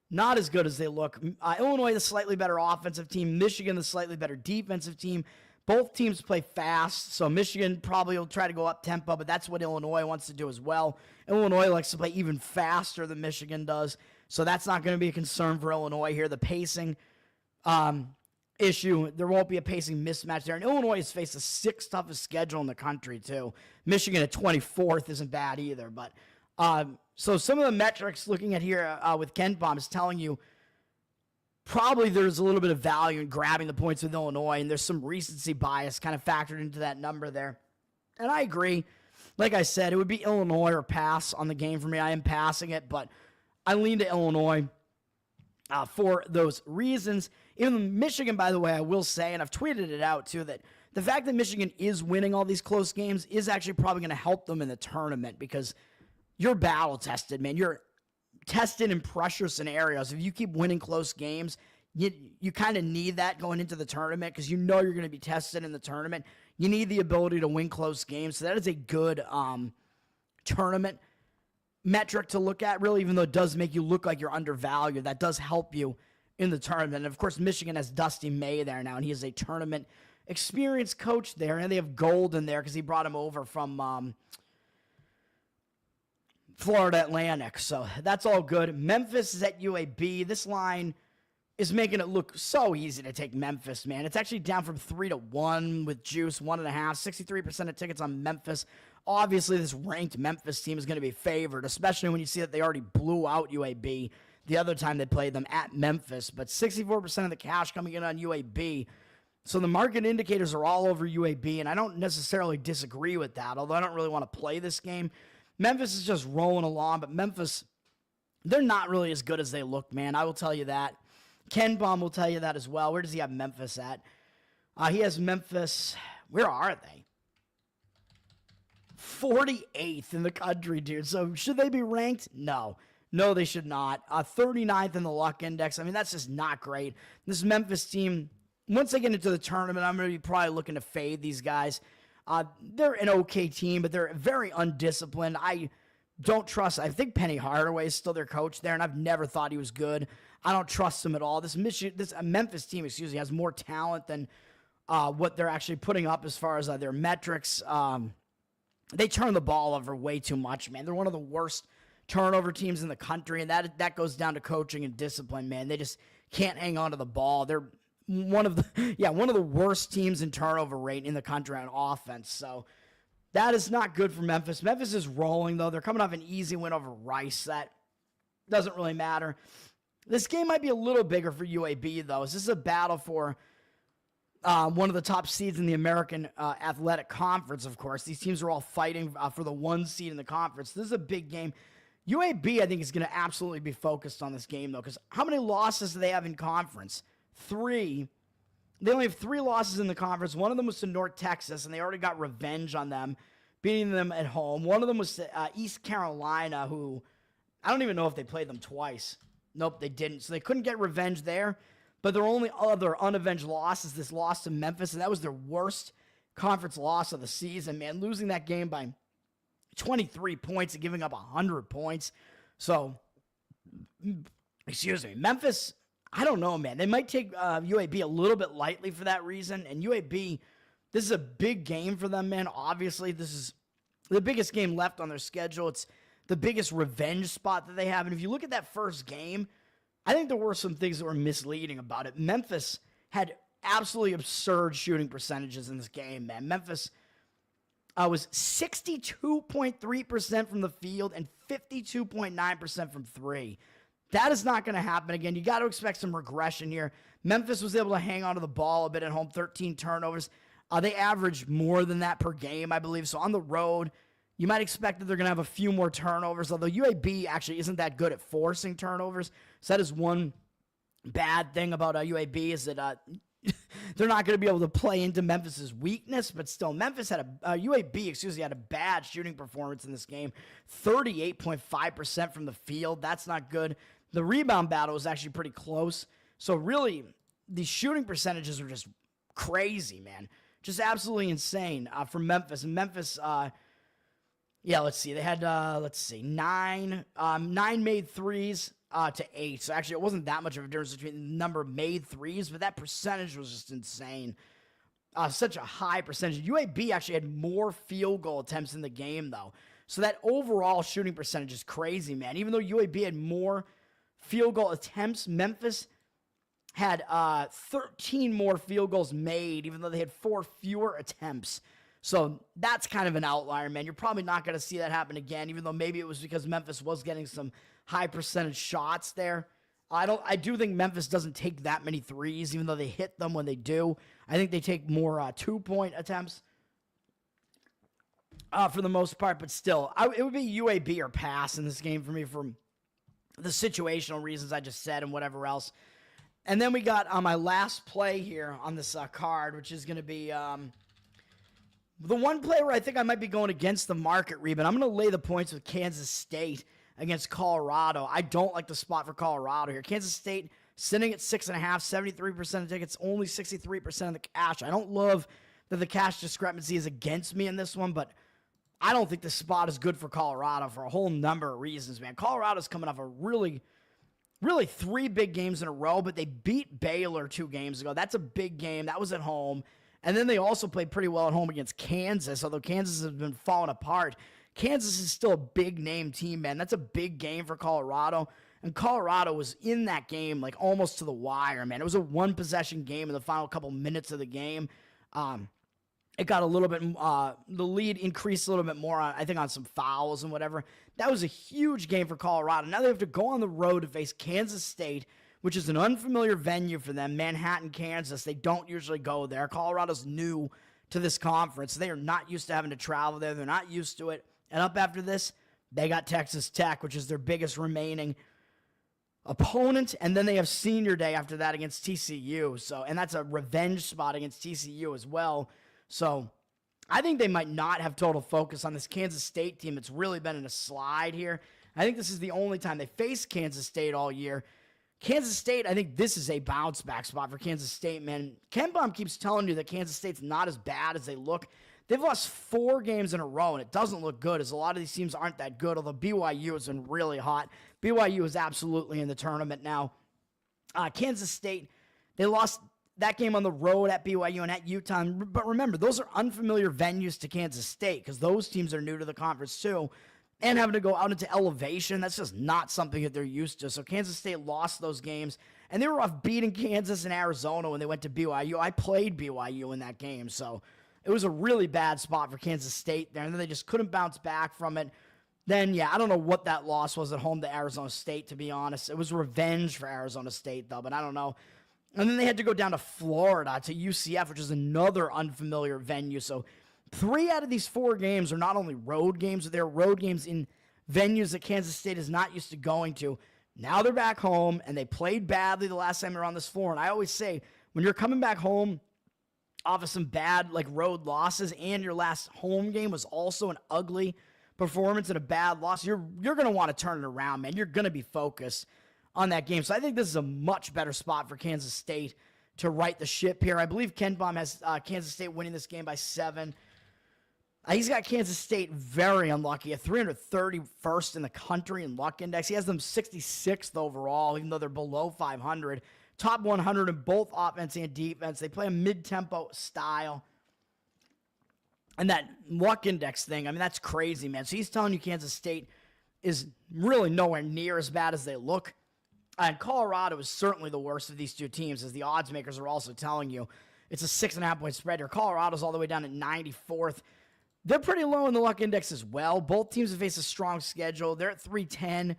not as good as they look. Illinois, the slightly better offensive team. Michigan, the slightly better defensive team. Both teams play fast, so Michigan probably will try to go up tempo, but that's what Illinois wants to do as well. Illinois likes to play even faster than Michigan does, so that's not going to be a concern for Illinois here. The pacing issue, there won't be a pacing mismatch there. And Illinois has faced the 6th toughest schedule in the country, too. Michigan at 24th isn't bad either. But so some of the metrics looking at here with Ken Baum is telling you probably there's a little bit of value in grabbing the points with Illinois, and there's some recency bias kind of factored into that number there. And I agree. Like I said, it would be Illinois or pass on the game for me. I am passing it, but I lean to Illinois for those reasons. Even Michigan, by the way, I will say, and I've tweeted it out too, that the fact that Michigan is winning all these close games is actually probably going to help them in the tournament because you're battle tested, man. You're tested in pressure scenarios. If you keep winning close games, you kind of need that going into the tournament because you know you're going to be tested in the tournament. You need the ability to win close games. So that is a good tournament metric to look at, really, even though it does make you look like you're undervalued. That does help you in the tournament. And, of course, Michigan has Dusty May there now, and he is a tournament experienced coach there. And they have Golden there because he brought him over from Florida Atlantic. So that's all good. Memphis is at UAB. This line is making it look so easy to take Memphis, man. It's actually down from 3-1 with juice, 1.5, 63% of tickets on Memphis. Obviously, this ranked Memphis team is going to be favored, especially when you see that they already blew out UAB the other time they played them at Memphis. But 64% of the cash coming in on UAB. So the market indicators are all over UAB, and I don't necessarily disagree with that, although I don't really want to play this game. Memphis is just rolling along, but Memphis, they're not really as good as they look, man. I will tell you that. Ken Baum will tell you that as well. Where does he have Memphis at? He has Memphis, where are they? 48th in the country, dude. So should they be ranked? No. No, they should not. 39th in the luck index. I mean, that's just not great. This Memphis team, once they get into the tournament, I'm going to be probably looking to fade these guys. They're an okay team, but they're very undisciplined. I don't trust. I think Penny Hardaway is still their coach there, and I've never thought he was good. I don't trust him at all. This Memphis team, has more talent than what they're actually putting up as far as their metrics. They turn the ball over way too much, man. They're one of the worst turnover teams in the country, and that goes down to coaching and discipline, man. They just can't hang on to the ball. They're one of the worst teams in turnover rate in the country on offense. So that is not good for Memphis. Memphis is rolling, though. They're coming off an easy win over Rice. That doesn't really matter. This game might be a little bigger for UAB, though. This is a battle for one of the top seeds in the American Athletic Conference, of course. These teams are all fighting for the 1 seed in the conference. This is a big game. UAB, I think, is going to absolutely be focused on this game, though, because how many losses do they have in conference? 3. They only have 3 losses in the conference. One of them was to North Texas, and they already got revenge on them, beating them at home. One of them was to East Carolina, who I don't even know if they played them twice. Nope, they didn't. So they couldn't get revenge there. But their only other unavenged loss is this loss to Memphis, and that was their worst conference loss of the season, man. Losing that game by 23 points and giving up 100 points. So, Memphis, I don't know, man. They might take UAB a little bit lightly for that reason, and UAB, This is a big game for them, man. Obviously, this is the biggest game left on their schedule. It's the biggest revenge spot that they have. And if you look at that first game, I think there were some things that were misleading about it. Memphis had absolutely absurd shooting percentages in this game, man. Memphis was 62.3% from the field and 52.9% from three. That is not going to happen again. You got to expect some regression here. Memphis was able to hang on to the ball a bit at home, 13 turnovers. They average more than that per game, I believe. So on the road, you might expect that they're going to have a few more turnovers, although UAB actually isn't that good at forcing turnovers. So that is one bad thing about UAB is that they're not going to be able to play into Memphis's weakness, but still, Memphis had UAB had a bad shooting performance in this game, 38.5% from the field. That's not good. The rebound battle was actually pretty close. So really, the shooting percentages are just crazy, man. Just absolutely insane for Memphis. And Memphis, let's see. They had, nine made threes to 8. So actually, it wasn't that much of a difference between the number of made threes, but that percentage was just insane. Such a high percentage. UAB actually had more field goal attempts in the game, though. So that overall shooting percentage is crazy, man. Even though UAB had more field goal attempts, Memphis had 13 more field goals made, even though they had 4 fewer attempts. So that's kind of an outlier, man. You're probably not going to see that happen again, even though maybe it was because Memphis was getting some high percentage shots there. I do think Memphis doesn't take that many threes, even though they hit them when they do. I think they take more 2-point attempts for the most part, but still, it would be UAB or pass in this game for me for the situational reasons I just said and whatever else. And then we got my last play here on this card, which is going to be the one play where I think I might be going against the market read, but I'm going to lay the points with Kansas State against Colorado. I don't like the spot for Colorado here. Kansas State sitting at 6.5, 73% of tickets, only 63% of the cash. I don't love that the cash discrepancy is against me in this one, but I don't think the spot is good for Colorado for a whole number of reasons, man. Colorado's coming off a really 3 big games in a row, but they beat Baylor 2 games ago. That's a big game. That was at home. And then they also played pretty well at home against Kansas, although Kansas has been falling apart. Kansas is still a big-name team, man. That's a big game for Colorado. And Colorado was in that game like almost to the wire, man. It was a one-possession game in the final couple minutes of the game. It got a little bit, the lead increased a little bit more, I think, on some fouls and whatever. That was a huge game for Colorado. Now they have to go on the road to face Kansas State, which is an unfamiliar venue for them, Manhattan, Kansas. They don't usually go there. Colorado's new to this conference. They are not used to having to travel there. They're not used to it. And up after this, they got Texas Tech, which is their biggest remaining opponent. And then they have Senior Day after that against TCU. And that's a revenge spot against TCU as well. So I think they might not have total focus on this Kansas State team. It's really been in a slide here. I think this is the only time they faced Kansas State all year. Kansas State, I think this is a bounce back spot for Kansas State, man. Ken Baum keeps telling you that Kansas State's not as bad as they look. They've lost 4 games in a row, and it doesn't look good, as a lot of these teams aren't that good, although BYU has been really hot. BYU is absolutely in the tournament now. Kansas State, they lost that game on the road at BYU and at Utah. But remember, those are unfamiliar venues to Kansas State because those teams are new to the conference too. And having to go out into elevation, that's just not something that they're used to. So Kansas State lost those games. And they were off beating Kansas and Arizona when they went to BYU. I played BYU in that game. So it was a really bad spot for Kansas State there. And then they just couldn't bounce back from it. Then, I don't know what that loss was at home to Arizona State, to be honest. It was revenge for Arizona State, though, but I don't know. And then they had to go down to Florida, to UCF, which is another unfamiliar venue. So 3 out of these 4 games are not only road games, but they're road games in venues that Kansas State is not used to going to. Now they're back home, and they played badly the last time they were on this floor. And I always say, when you're coming back home off of some bad road losses, and your last home game was also an ugly performance and a bad loss, you're going to want to turn it around, man. You're going to be focused on that game. So I think this is a much better spot for Kansas State to right the ship here. I believe Ken Baum has Kansas State winning this game by 7. He's got Kansas State very unlucky, at 331st in the country in luck index. He has them 66th overall, even though they're below 500. Top 100 in both offense and defense. They play a mid-tempo style. And that luck index thing, I mean, that's crazy, man. So he's telling you Kansas State is really nowhere near as bad as they look. And Colorado is certainly the worst of these two teams, as the odds makers are also telling you. It's a 6.5-point spread here. Colorado's all the way down at 94th. They're pretty low in the luck index as well. Both teams have faced a strong schedule. They're at 310.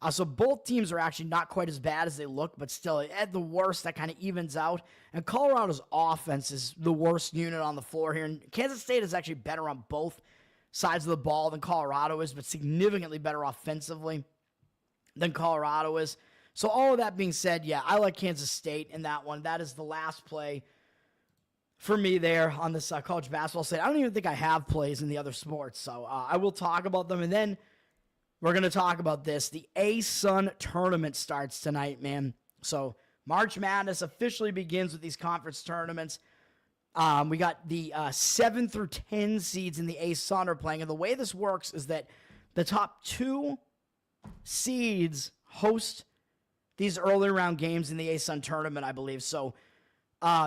So both teams are actually not quite as bad as they look, but still, at the worst, that kind of evens out. And Colorado's offense is the worst unit on the floor here. And Kansas State is actually better on both sides of the ball than Colorado is, but significantly better offensively than Colorado is. So all of that being said, yeah, I like Kansas State in that one. That is the last play for me there on this college basketball slate. I don't even think I have plays in the other sports, so I will talk about them. And then we're going to talk about this. The A-Sun tournament starts tonight, man. So March Madness officially begins with these conference tournaments. We got the 7 through 10 seeds in the A-Sun are playing. And the way this works is that the top 2 seeds host these early round games in the A-Sun tournament, I believe. So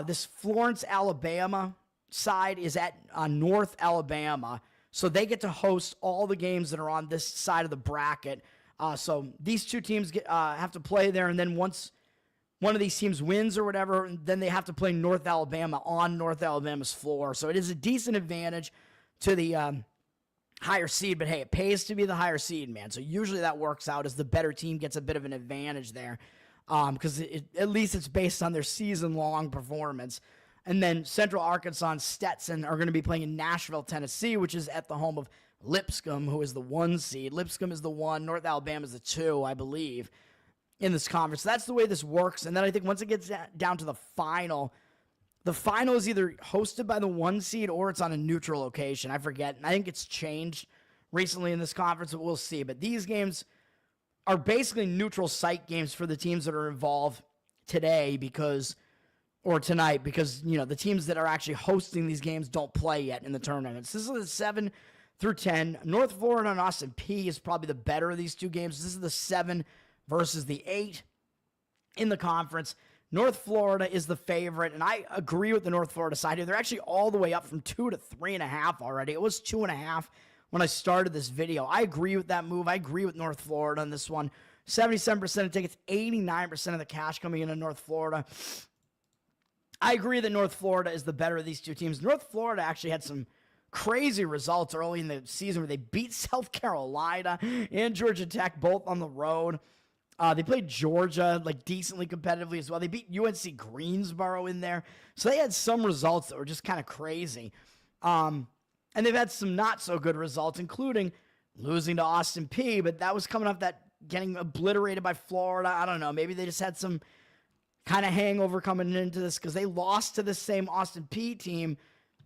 this Florence, Alabama side is at North Alabama. So they get to host all the games that are on this side of the bracket. So these two teams have to play there, and then once one of these teams wins or whatever, then they have to play North Alabama on North Alabama's floor. So it is a decent advantage to the higher seed, but hey, it pays to be the higher seed, man. So usually that works out as the better team gets a bit of an advantage there, because at least it's based on their season-long performance. And then Central Arkansas and Stetson are going to be playing in Nashville, Tennessee, which is at the home of Lipscomb, who is the 1 seed. Lipscomb is the 1. North Alabama is the 2, I believe, in this conference. So that's the way this works. And then I think once it gets down to the final is either hosted by the 1 seed or it's on a neutral location. I forget. And I think it's changed recently in this conference, but we'll see. But these games are basically neutral site games for the teams that are involved tonight because, the teams that are actually hosting these games don't play yet in the tournaments. This is the 7 through 10. North Florida and Austin Peay is probably the better of these two games. This is the 7 versus the 8 in the conference. North Florida is the favorite, and I agree with the North Florida side here. They're actually all the way up from 2 to 3.5 already. It was 2.5 when I started this video. I agree with that move. I agree with North Florida on this one. 77% of tickets, 89% of the cash coming into North Florida. I agree that North Florida is the better of these two teams. North Florida actually had some crazy results early in the season where they beat South Carolina and Georgia Tech both on the road. They played Georgia decently competitively as well. They beat UNC Greensboro in there. So they had some results that were just kind of crazy. And they've had some not so good results, including losing to Austin Peay, but that was coming off that getting obliterated by Florida. I don't know. Maybe they just had some kind of hangover coming into this because they lost to the same Austin Peay team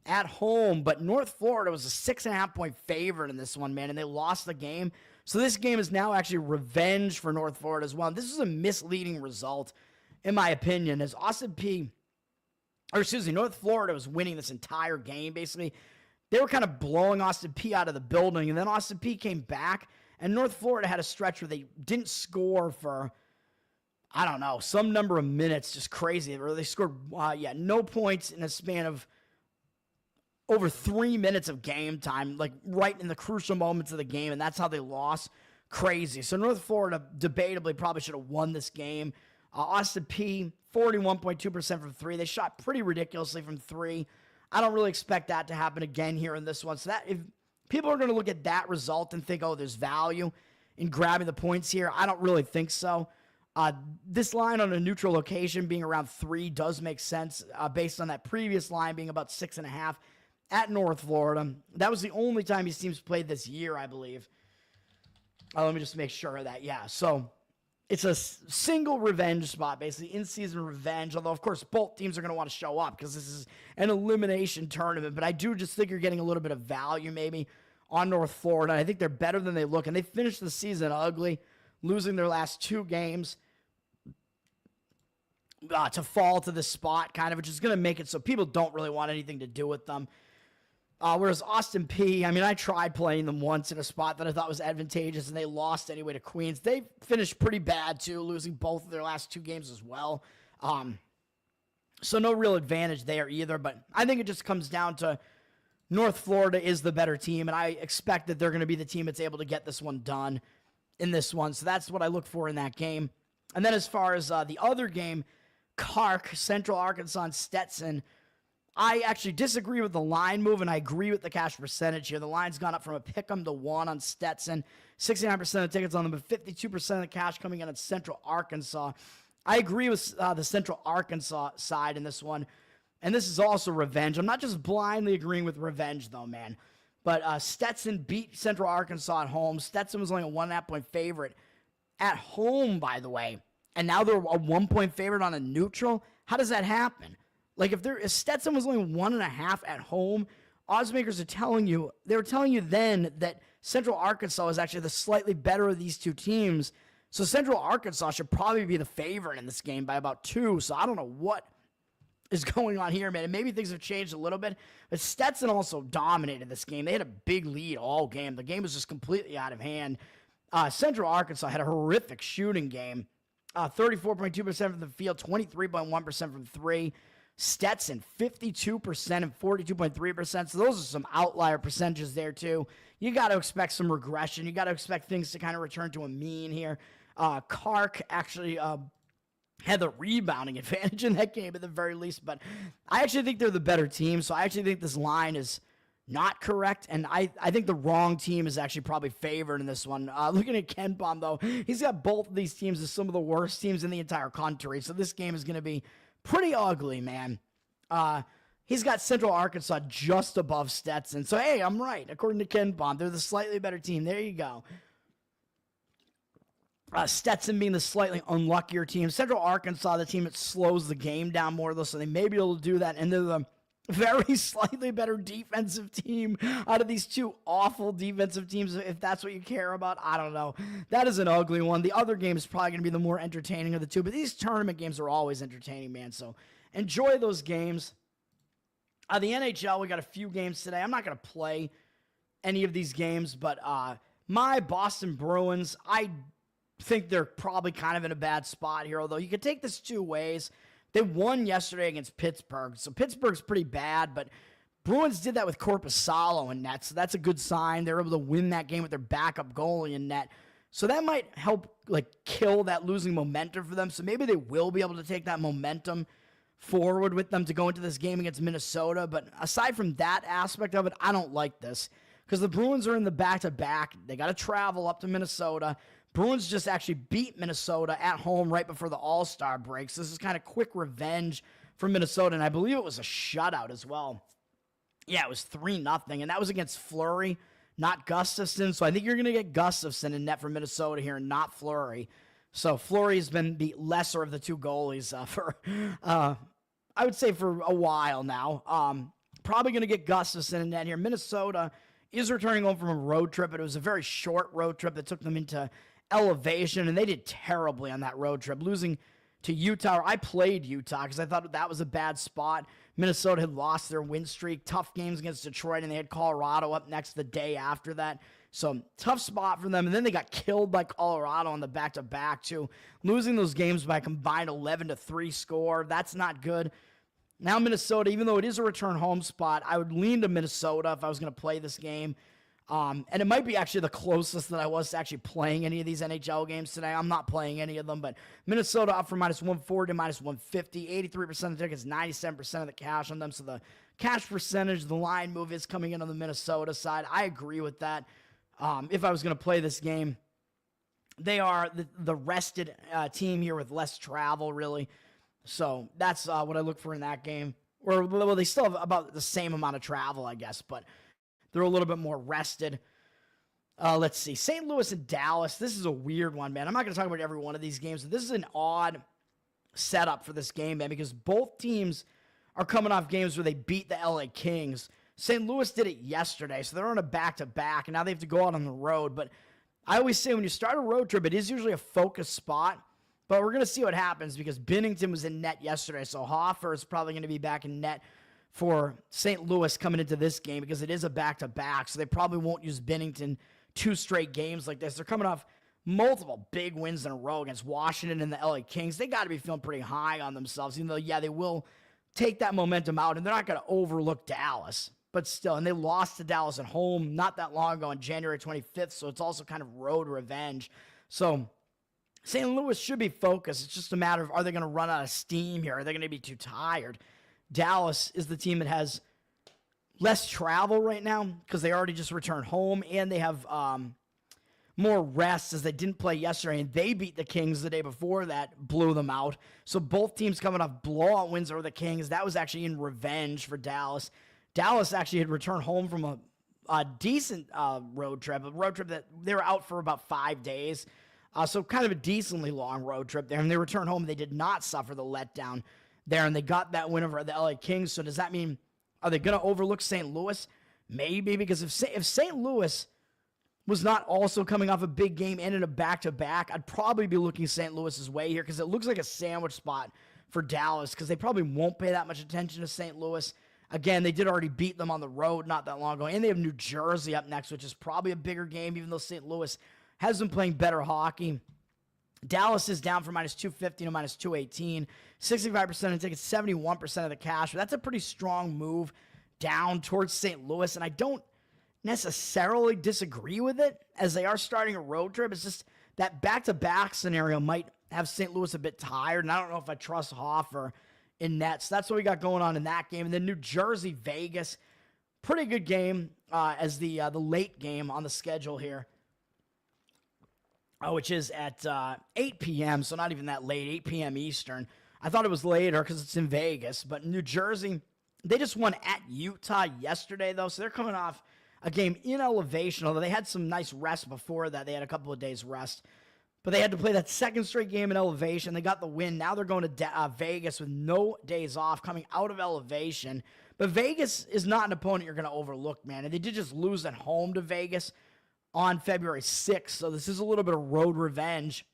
at home, but North Florida was a 6.5-point favorite in this one, man, and they lost the game. So this game is now actually revenge for North Florida as well. This is a misleading result, in my opinion, as North Florida was winning this entire game, basically. They were kind of blowing Austin Peay out of the building, and then Austin Peay came back, and North Florida had a stretch where they didn't score for, I don't know, some number of minutes, just crazy, where they scored, no points in a span of over 3 minutes of game time, right in the crucial moments of the game, and that's how they lost. Crazy. So North Florida debatably probably should have won this game. Austin Peay, 41.2% from 3. They shot pretty ridiculously from 3. I don't really expect that to happen again here in this one. So that if people are going to look at that result and think, oh, there's value in grabbing the points here, I don't really think so. This line on a neutral location being around 3 does make sense based on that previous line being about 6.5 at North Florida. That was the only time these teams played this year, I believe. Let me just make sure of that. Yeah, so it's a single revenge spot, basically, in-season revenge, although, of course, both teams are going to want to show up because this is an elimination tournament, but I do just think you're getting a little bit of value maybe on North Florida. I think they're better than they look, and they finished the season ugly, losing their last 2 games to fall to this spot, kind of, which is going to make it so people don't really want anything to do with them. Whereas Austin Peay, I tried playing them once in a spot that I thought was advantageous, and they lost anyway to Queens. They finished pretty bad, too, losing both of their last 2 games as well. So no real advantage there either, but I think it just comes down to North Florida is the better team, and I expect that they're going to be the team that's able to get this one done in this one. So that's what I look for in that game. And then as far as the other game, Central Arkansas and Stetson, I actually disagree with the line move, and I agree with the cash percentage here. The line's gone up from a pick 'em to 1 on Stetson. 69% of the tickets on them, but 52% of the cash coming in on Central Arkansas. I agree with the Central Arkansas side in this one, and this is also revenge. I'm not just blindly agreeing with revenge, though, man. But Stetson beat Central Arkansas at home. Stetson was only a 1.5-point favorite at home, by the way, and now they're a 1-point favorite on a neutral. How does that happen? Like, if Stetson was only 1.5 at home, odds makers are telling you, they were telling you then that Central Arkansas is actually the slightly better of these two teams. So Central Arkansas should probably be the favorite in this game by about 2. So I don't know what is going on here, man. And maybe things have changed a little bit. But Stetson also dominated this game. They had a big lead all game. The game was just completely out of hand. Central Arkansas had a horrific shooting game. 34.2% from the field, 23.1% from 3. Stetson, 52% and 42.3%. So those are some outlier percentages there, too. You got to expect some regression. You got to expect things to kind of return to a mean here. Kark actually had the rebounding advantage in that game at the very least, but I actually think they're the better team, so I actually think this line is not correct, and I think the wrong team is actually probably favored in this one. Looking at KenPom, though, he's got both of these teams as some of the worst teams in the entire country, so this game is going to be pretty ugly, man. He's got Central Arkansas just above Stetson. So, hey, I'm right. According to KenPom, they're the slightly better team. There you go. Stetson being the slightly unluckier team. Central Arkansas, the team that slows the game down more, though, so they may be able to do that. And they're the very slightly better defensive team out of these two awful defensive teams, if that's what you care about. I don't know. That is an ugly one. The other game is probably going to be the more entertaining of the two, but these tournament games are always entertaining, man, so enjoy those games. The NHL, we got a few games today. I'm not going to play any of these games, but my Boston Bruins, I think they're probably kind of in a bad spot here, although you could take this two ways. They won yesterday against Pittsburgh, so Pittsburgh's pretty bad, but Bruins did that with Korpisalo in net, so that's a good sign. They're able to win that game with their backup goalie in net, so that might help kill that losing momentum for them, so maybe they will be able to take that momentum forward with them to go into this game against Minnesota. But aside from that aspect of it, I don't like this because the Bruins are in the back-to-back. They got to travel up to Minnesota. Bruins just actually beat Minnesota at home right before the All-Star break. So this is kind of quick revenge for Minnesota, and I believe it was a shutout as well. Yeah, it was 3-0, and that was against Fleury, not Gustafsson. So I think you're going to get Gustafsson in net for Minnesota here and not Fleury. So Fleury has been the lesser of the two goalies for, I would say, for a while now. Probably going to get Gustafsson in net here. Minnesota is returning home from a road trip, but it was a very short road trip that took them into elevation, and they did terribly on that road trip, losing to Utah. I played Utah because I thought that was a bad spot. Minnesota had lost their win streak, tough games against Detroit, and they had Colorado up next the day after that. So, tough spot for them. And then they got killed by Colorado on the back-to-back, too. Losing those games by a combined 11-3 score. That's not good. Now, Minnesota, even though it is a return home spot, I would lean to Minnesota if I was going to play this game. And it might be actually the closest that I was to actually playing any of these NHL games today. I'm not playing any of them, but Minnesota up from -140 to -150. 83% of the tickets, 97% of the cash on them. So, the cash percentage, the line move is coming in on the Minnesota side. I agree with that. If I was going to play this game, they are the rested team here with less travel, really. So that's what I look for in that game. Or, well, they still have about the same amount of travel, I guess, but they're a little bit more rested. Let's see. St. Louis and Dallas. This is a weird one, man. I'm not going to talk about every one of these games, but this is an odd setup for this game, man, because both teams are coming off games where they beat the LA Kings. St. Louis did it yesterday, so they're on a back-to-back, and now they have to go out on the road. But I always say when you start a road trip, it is usually a focused spot, but we're going to see what happens because Binnington was in net yesterday, so Hoffer is probably going to be back in net for St. Louis coming into this game because it is a back-to-back, so they probably won't use Binnington 2 straight games like this. They're coming off multiple big wins in a row against Washington and the LA Kings. They got to be feeling pretty high on themselves, even though, yeah, they will take that momentum out, and they're not going to overlook Dallas. but still. And they lost to Dallas at home not that long ago on January 25th, so it's also kind of road revenge. So St. Louis should be focused. It's just a matter of, are they going to run out of steam here? Are they going to be too tired? Dallas is the team that has less travel right now because they already just returned home, and they have more rest as they didn't play yesterday, and they beat the Kings the day before that, blew them out. So both teams coming off blowout wins over the Kings. That was actually in revenge for Dallas. Dallas actually had returned home from a decent road trip, a road trip that they were out for about 5 days. So kind of a decently long road trip there, and they returned home. They did not suffer the letdown there, and they got that win over the LA Kings. So does that mean, are they going to overlook St. Louis? Maybe, because if St. Louis was not also coming off a big game and in a back-to-back, I'd probably be looking St. Louis's way here because it looks like a sandwich spot for Dallas because they probably won't pay that much attention to St. Louis. Again, they did already beat them on the road not that long ago, and they have New Jersey up next, which is probably a bigger game, even though St. Louis has been playing better hockey. Dallas is down from minus 250 to minus 218. 65% of tickets, 71% of the cash. But that's a pretty strong move down towards St. Louis, and I don't necessarily disagree with it as they are starting a road trip. It's just that back-to-back scenario might have St. Louis a bit tired, and I don't know if I trust Hoffer in net. So that's what we got going on in that game. And then New Jersey, Vegas, pretty good game as the late game on the schedule here, which is at 8 p.m., so not even that late, 8 p.m. Eastern. I thought it was later because it's in Vegas, but New Jersey, they just won at Utah yesterday, though, so they're coming off a game in elevation, although they had some nice rest before that. They had a couple of days rest, but they had to play that second straight game in elevation. They got the win. Now they're going to Vegas with no days off coming out of elevation, but Vegas is not an opponent you're going to overlook, man, and they did just lose at home to Vegas on February 6th, so this is a little bit of road revenge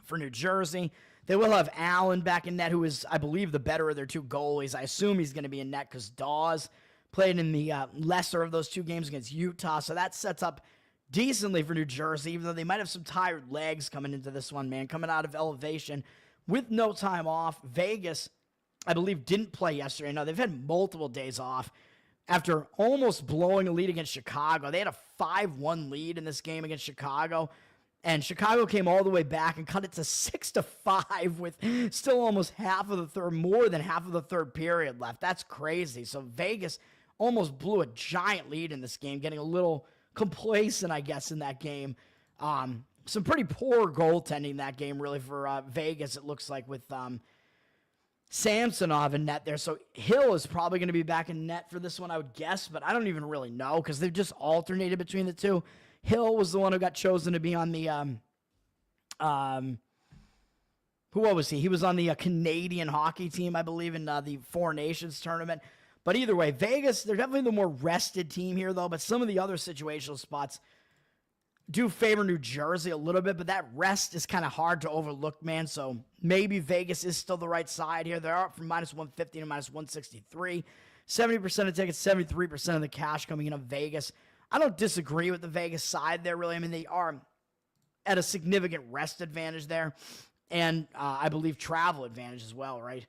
for New Jersey. They will have Allen back in net, who is, I believe, the better of their two goalies. I assume he's going to be in net because Dawes played in the lesser of those two games against Utah, so that sets up decently for New Jersey, even though they might have some tired legs coming into this one, man, coming out of elevation with no time off. Vegas, I believe, didn't play yesterday. No, they've had multiple days off after almost blowing a lead against Chicago. They had a 5-1 lead in this game against Chicago, and Chicago came all the way back and cut it to 6-5 with still almost more than half of the third period left. That's crazy. So Vegas almost blew a giant lead in this game, getting a little complacent, I guess, in that game. Some pretty poor goaltending in that game, really, for Vegas, it looks like, with Samsonov in net there. So Hill is probably going to be back in net for this one, I would guess, but I don't even really know because they've just alternated between the two. Hill was the one who got chosen to be on the, what was he? He was on the Canadian hockey team, I believe, in the Four Nations tournament. But either way, Vegas, they're definitely the more rested team here, though, but some of the other situational spots do favor New Jersey a little bit, but that rest is kind of hard to overlook, man. So maybe Vegas is still the right side here. They're up from minus 150 to minus 163. 70% of tickets, 73% of the cash coming in of Vegas. I don't disagree with the Vegas side there, really. I mean, they are at a significant rest advantage there, and I believe travel advantage as well, right?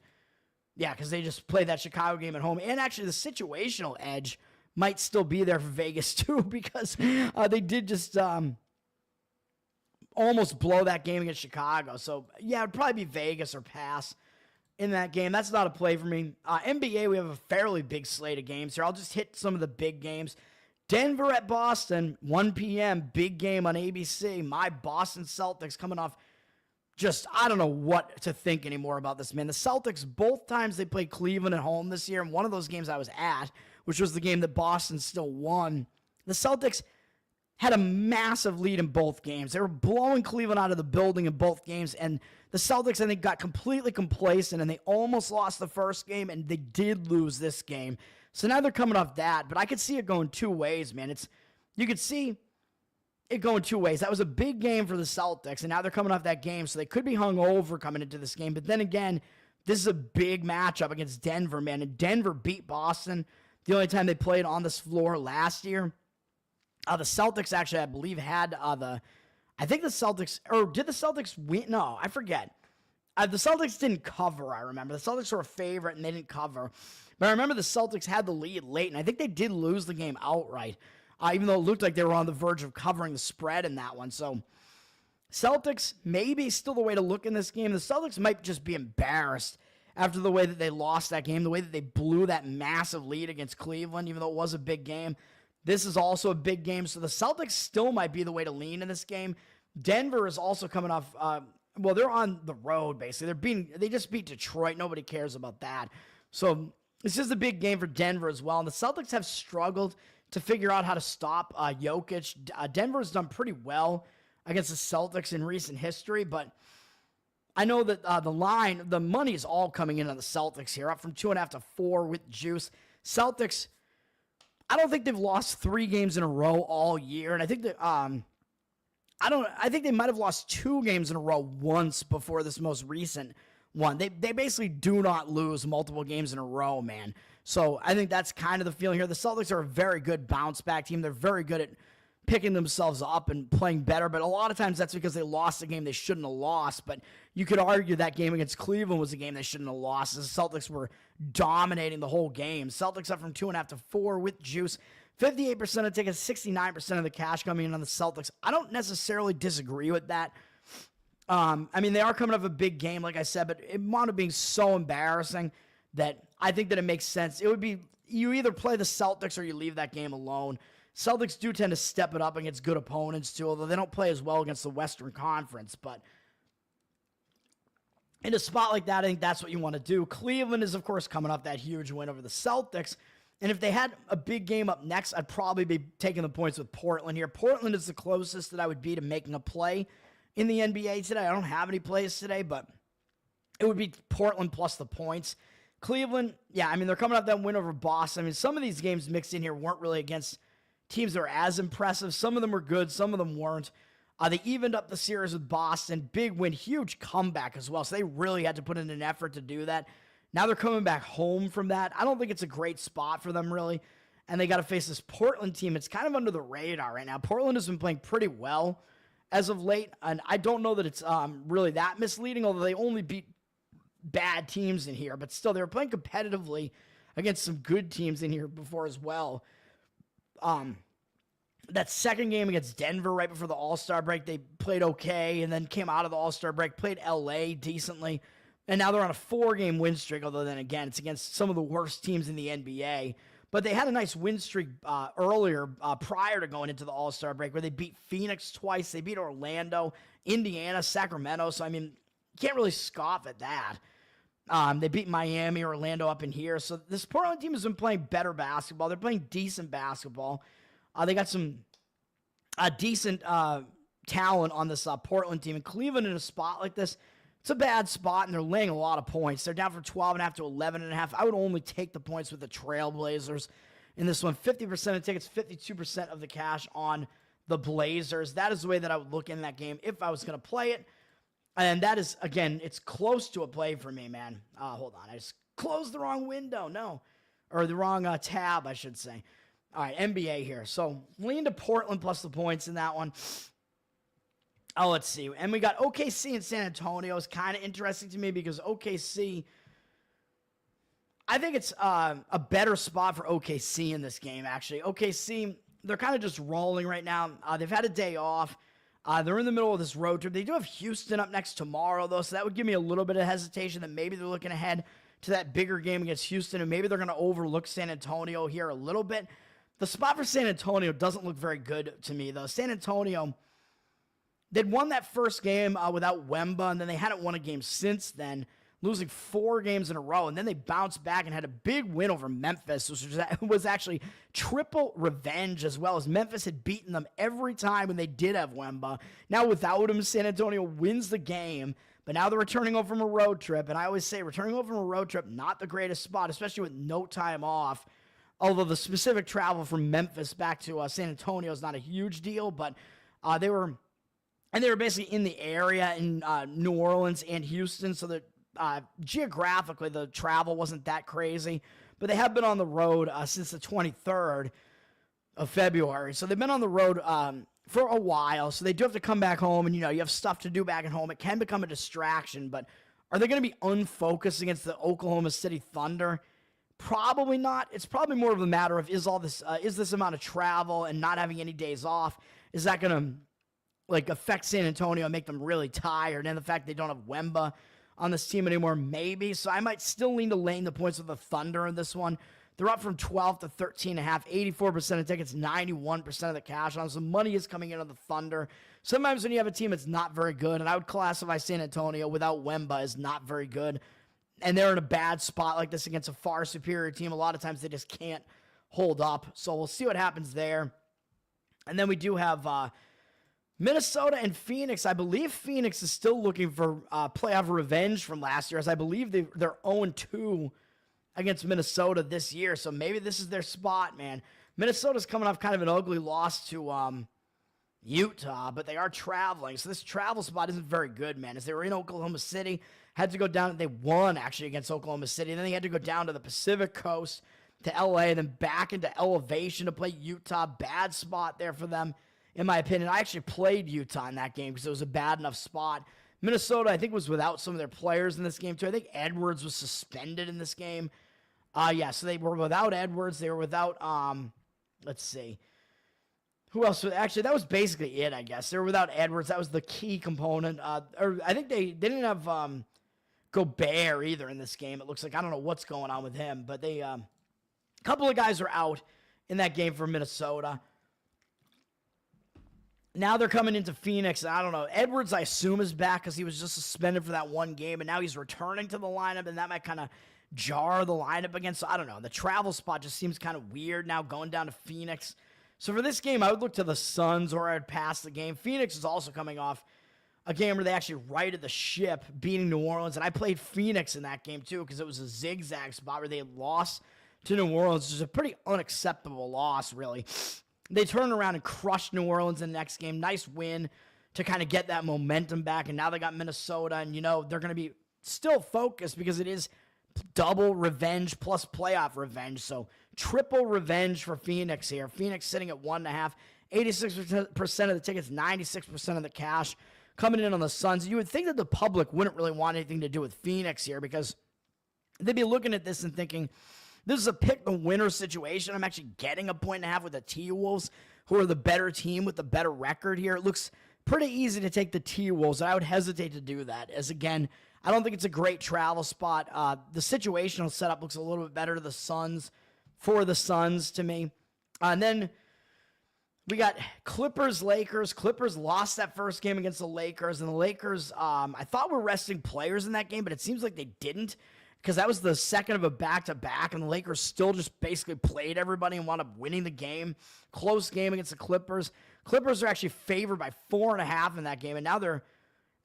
Yeah, because they just played that Chicago game at home, and actually the situational edge might still be there for Vegas, too, because they did just almost blow that game against Chicago. So, yeah, it'd probably be Vegas or pass in that game. That's not a play for me. NBA, we have a fairly big slate of games here. I'll just hit some of the big games. Denver at Boston, 1 p.m., big game on ABC. My Boston Celtics coming off just, I don't know what to think anymore about this, man. The Celtics, both times they played Cleveland at home this year, and one of those games I was at, which was the game that Boston still won, the Celtics had a massive lead in both games. They were blowing Cleveland out of the building in both games, and the Celtics, I think, got completely complacent, and they almost lost the first game, and they did lose this game. So now they're coming off that, but I could see it going two ways, man. You could see it going two ways. That was a big game for the Celtics, and now they're coming off that game, so they could be hung over coming into this game. But then again, this is a big matchup against Denver, man, and Denver beat Boston the only time they played on this floor last year. The Celtics actually, I believe, had I think the Celtics, or did the Celtics win? No, I forget. The Celtics didn't cover, I remember. The Celtics were a favorite, and they didn't cover. But I remember the Celtics had the lead late, and I think they did lose the game outright, even though it looked like they were on the verge of covering the spread in that one. So Celtics maybe still the way to look in this game. The Celtics might just be embarrassed after the way that they lost that game, the way that they blew that massive lead against Cleveland, even though it was a big game. This is also a big game, so the Celtics still might be the way to lean in this game. Denver is also coming off, they're on the road, basically. They just beat Detroit. Nobody cares about that. So this is a big game for Denver as well. And the Celtics have struggled to figure out how to stop Jokic. Denver has done pretty well against the Celtics in recent history, but I know that the money is all coming in on the Celtics here, up from 2.5 to 4 with juice. Celtics, I don't think they've lost 3 games in a row all year, and I think that I think they might have lost 2 games in a row once before this most recent one. They basically do not lose multiple games in a row, man. So I think that's kind of the feeling here. The Celtics are a very good bounce back team. They're very good at picking themselves up and playing better, but a lot of times that's because they lost a game they shouldn't have lost. But you could argue that game against Cleveland was a game they shouldn't have lost, as the Celtics were dominating the whole game. Celtics up from 2.5 to 4 with juice. 58% of tickets, 69% of the cash coming in on the Celtics. I don't necessarily disagree with that. They are coming off a big game, like I said, but it wound up being so embarrassing that I think that it makes sense. It would be, you either play the Celtics or you leave that game alone. Celtics do tend to step it up against good opponents too, although they don't play as well against the Western Conference. But in a spot like that, I think that's what you want to do. Cleveland is, of course, coming off that huge win over the Celtics. And if they had a big game up next, I'd probably be taking the points with Portland here. Portland is the closest that I would be to making a play in the NBA today. I don't have any plays today, but it would be Portland plus the points. Cleveland, they're coming off that win over Boston. Some of these games mixed in here weren't really against teams that are as impressive. Some of them were good, some of them weren't. They evened up the series with Boston. Big win, huge comeback as well. So they really had to put in an effort to do that. Now they're coming back home from that. I don't think it's a great spot for them, really. And they got to face this Portland team. It's kind of under the radar right now. Portland has been playing pretty well as of late. And I don't know that it's really that misleading, although they only beat bad teams in here. But still, they were playing competitively against some good teams in here before as well. That second game against Denver right before the All-Star break, they played okay and then came out of the All-Star break, played LA decently, and now they're on a 4-game win streak, although then again, it's against some of the worst teams in the NBA. But they had a nice win streak earlier, prior to going into the All-Star break, where they beat Phoenix twice, they beat Orlando, Indiana, Sacramento, so you can't really scoff at that. They beat Miami, Orlando up in here. So this Portland team has been playing better basketball. They're playing decent basketball. They got some decent talent on this Portland team. And Cleveland in a spot like this, it's a bad spot, and they're laying a lot of points. They're down from 12.5 to 11.5. I would only take the points with the Trailblazers in this one. 50% of tickets, 52% of the cash on the Blazers. That is the way that I would look in that game if I was going to play it. And that is, again, it's close to a play for me, man. Hold on. I just closed the wrong window. No. Or the wrong tab, I should say. All right, NBA here. So, lean to Portland plus the points in that one. Oh, let's see. And we got OKC and San Antonio. It's kind of interesting to me because OKC, I think it's a better spot for OKC in this game, actually. OKC, they're kind of just rolling right now. They've had a day off. They're in the middle of this road trip. They do have Houston up next tomorrow, though, so that would give me a little bit of hesitation that maybe they're looking ahead to that bigger game against Houston, and maybe they're going to overlook San Antonio here a little bit. The spot for San Antonio doesn't look very good to me, though. San Antonio, they'd won that first game without Wemba, and then they hadn't won a game since then, losing 4 games in a row, and then they bounced back and had a big win over Memphis, which was actually triple revenge, as well as Memphis had beaten them every time when they did have Wemba. Now without him, San Antonio wins the game, but now they're returning over from a road trip, and I always say returning over from a road trip, not the greatest spot, especially with no time off, although the specific travel from Memphis back to San Antonio is not a huge deal, but they were basically in the area in New Orleans and Houston, so that geographically, the travel wasn't that crazy, but they have been on the road since the 23rd of February. So they've been on the road for a while, so they do have to come back home, and, you have stuff to do back at home. It can become a distraction, but are they going to be unfocused against the Oklahoma City Thunder? Probably not. It's probably more of a matter of is this amount of travel and not having any days off, is that going to like affect San Antonio and make them really tired? And the fact they don't have Wemba on this team anymore, maybe. So I might still lean to laying the points with the Thunder in this one. They're up from 12 to 13.5, 84% of tickets, 91% of the cash on. So money is coming in on the Thunder. Sometimes when you have a team that's not very good, and I would classify San Antonio without Wemba as not very good, and they're in a bad spot like this against a far superior team, a lot of times they just can't hold up. So we'll see what happens there. And then we do have Minnesota and Phoenix. I believe Phoenix is still looking for playoff revenge from last year, as I believe they're 0-2 against Minnesota this year. So maybe this is their spot, man. Minnesota's coming off kind of an ugly loss to Utah, but they are traveling. So this travel spot isn't very good, man, as they were in Oklahoma City, had to go down. They won, actually, against Oklahoma City. And then they had to go down to the Pacific Coast to L.A., then back into elevation to play Utah. Bad spot there for them, in my opinion. I actually played Utah in that game because it was a bad enough spot. Minnesota, I think, was without some of their players in this game, too. I think Edwards was suspended in this game. So they were without Edwards. They were without, let's see. Who else? Actually, that was basically it, I guess. They were without Edwards. That was the key component. Or I think they didn't have Gobert either in this game. It looks like, I don't know what's going on with him, but they, a couple of guys are out in that game for Minnesota. Now they're coming into Phoenix, and I don't know. Edwards, I assume, is back because he was just suspended for that one game, and now he's returning to the lineup, and that might kind of jar the lineup again. So I don't know. The travel spot just seems kind of weird now going down to Phoenix. So for this game, I would look to the Suns, or I'd pass the game. Phoenix is also coming off a game where they actually righted the ship, beating New Orleans. And I played Phoenix in that game, too, because it was a zigzag spot where they lost to New Orleans. It was a pretty unacceptable loss, really. They turned around and crushed New Orleans in the next game. Nice win to kind of get that momentum back. And now they got Minnesota, and, they're going to be still focused because it is double revenge plus playoff revenge. So triple revenge for Phoenix here. Phoenix sitting at 1.5, 86% of the tickets, 96% of the cash coming in on the Suns. You would think that the public wouldn't really want anything to do with Phoenix here because they'd be looking at this and thinking, this is a pick-the-winner situation. I'm actually getting 1.5 with the T-Wolves, who are the better team with the better record here. It looks pretty easy to take the T-Wolves. I would hesitate to do that, as, again, I don't think it's a great travel spot. The situational setup looks a little bit better to the Suns, for the Suns to me. And then we got Clippers-Lakers. Clippers lost that first game against the Lakers, and the Lakers, I thought were resting players in that game, but it seems like they didn't, because that was the second of a back-to-back, and the Lakers still just basically played everybody and wound up winning the game. Close game against the Clippers. Clippers are actually favored by 4.5 in that game, and now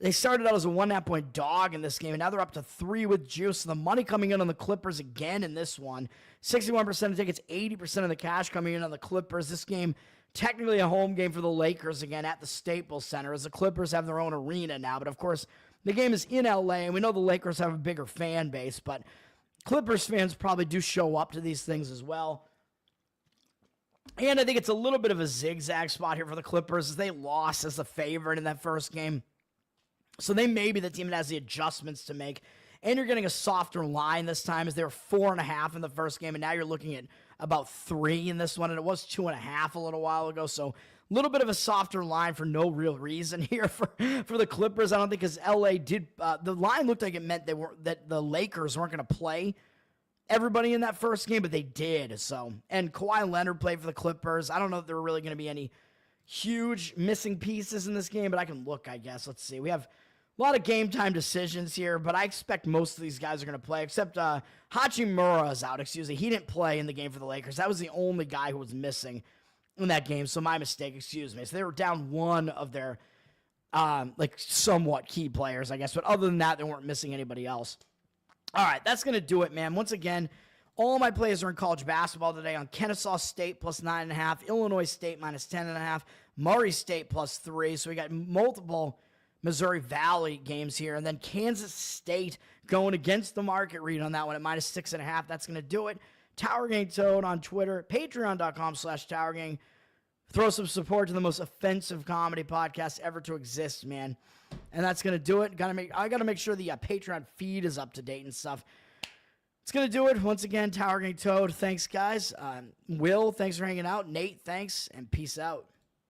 they started out as a 1.5-point dog in this game, and now they're up to 3 with juice. So the money coming in on the Clippers again in this one. 61% of tickets, 80% of the cash coming in on the Clippers. This game, technically a home game for the Lakers again at the Staples Center, as the Clippers have their own arena now. But, of course, the game is in L.A., and we know the Lakers have a bigger fan base, but Clippers fans probably do show up to these things as well. And I think it's a little bit of a zigzag spot here for the Clippers, as they lost as the favorite in that first game. So they may be the team that has the adjustments to make. And you're getting a softer line this time, as they were 4.5 in the first game, and now you're looking at about 3 in this one, and it was 2.5 a little while ago. So a little bit of a softer line for no real reason here for the Clippers. I don't think, because LA did the line looked like it meant that the Lakers weren't going to play everybody in that first game, but they did. So, and Kawhi Leonard played for the Clippers. I don't know if there were really going to be any huge missing pieces in this game, but I can look, I guess. Let's see. We have a lot of game time decisions here, but I expect most of these guys are going to play, except Hachimura is out. Excuse me. He didn't play in the game for the Lakers. That was the only guy who was missing in that game, so my mistake. Excuse me. So they were down one of their somewhat key players, I guess, but other than that, they weren't missing anybody else. All right, that's going to do it, man. Once again, all my plays are in college basketball today on Kennesaw State plus 9.5, Illinois State minus 10.5, Murray State plus 3. So we got multiple Missouri Valley games here, and then Kansas State going against the market read on that one at minus 6.5. That's going to do it. Tower Gang Toad on Twitter, patreon.com/Tower Gang. Throw some support to the most offensive comedy podcast ever to exist, man. And that's going to do it. I got to make sure the Patreon feed is up to date and stuff. It's going to do it. Once again, Tower Gang Toad. Thanks, guys. Will, thanks for hanging out. Nate, thanks, and peace out.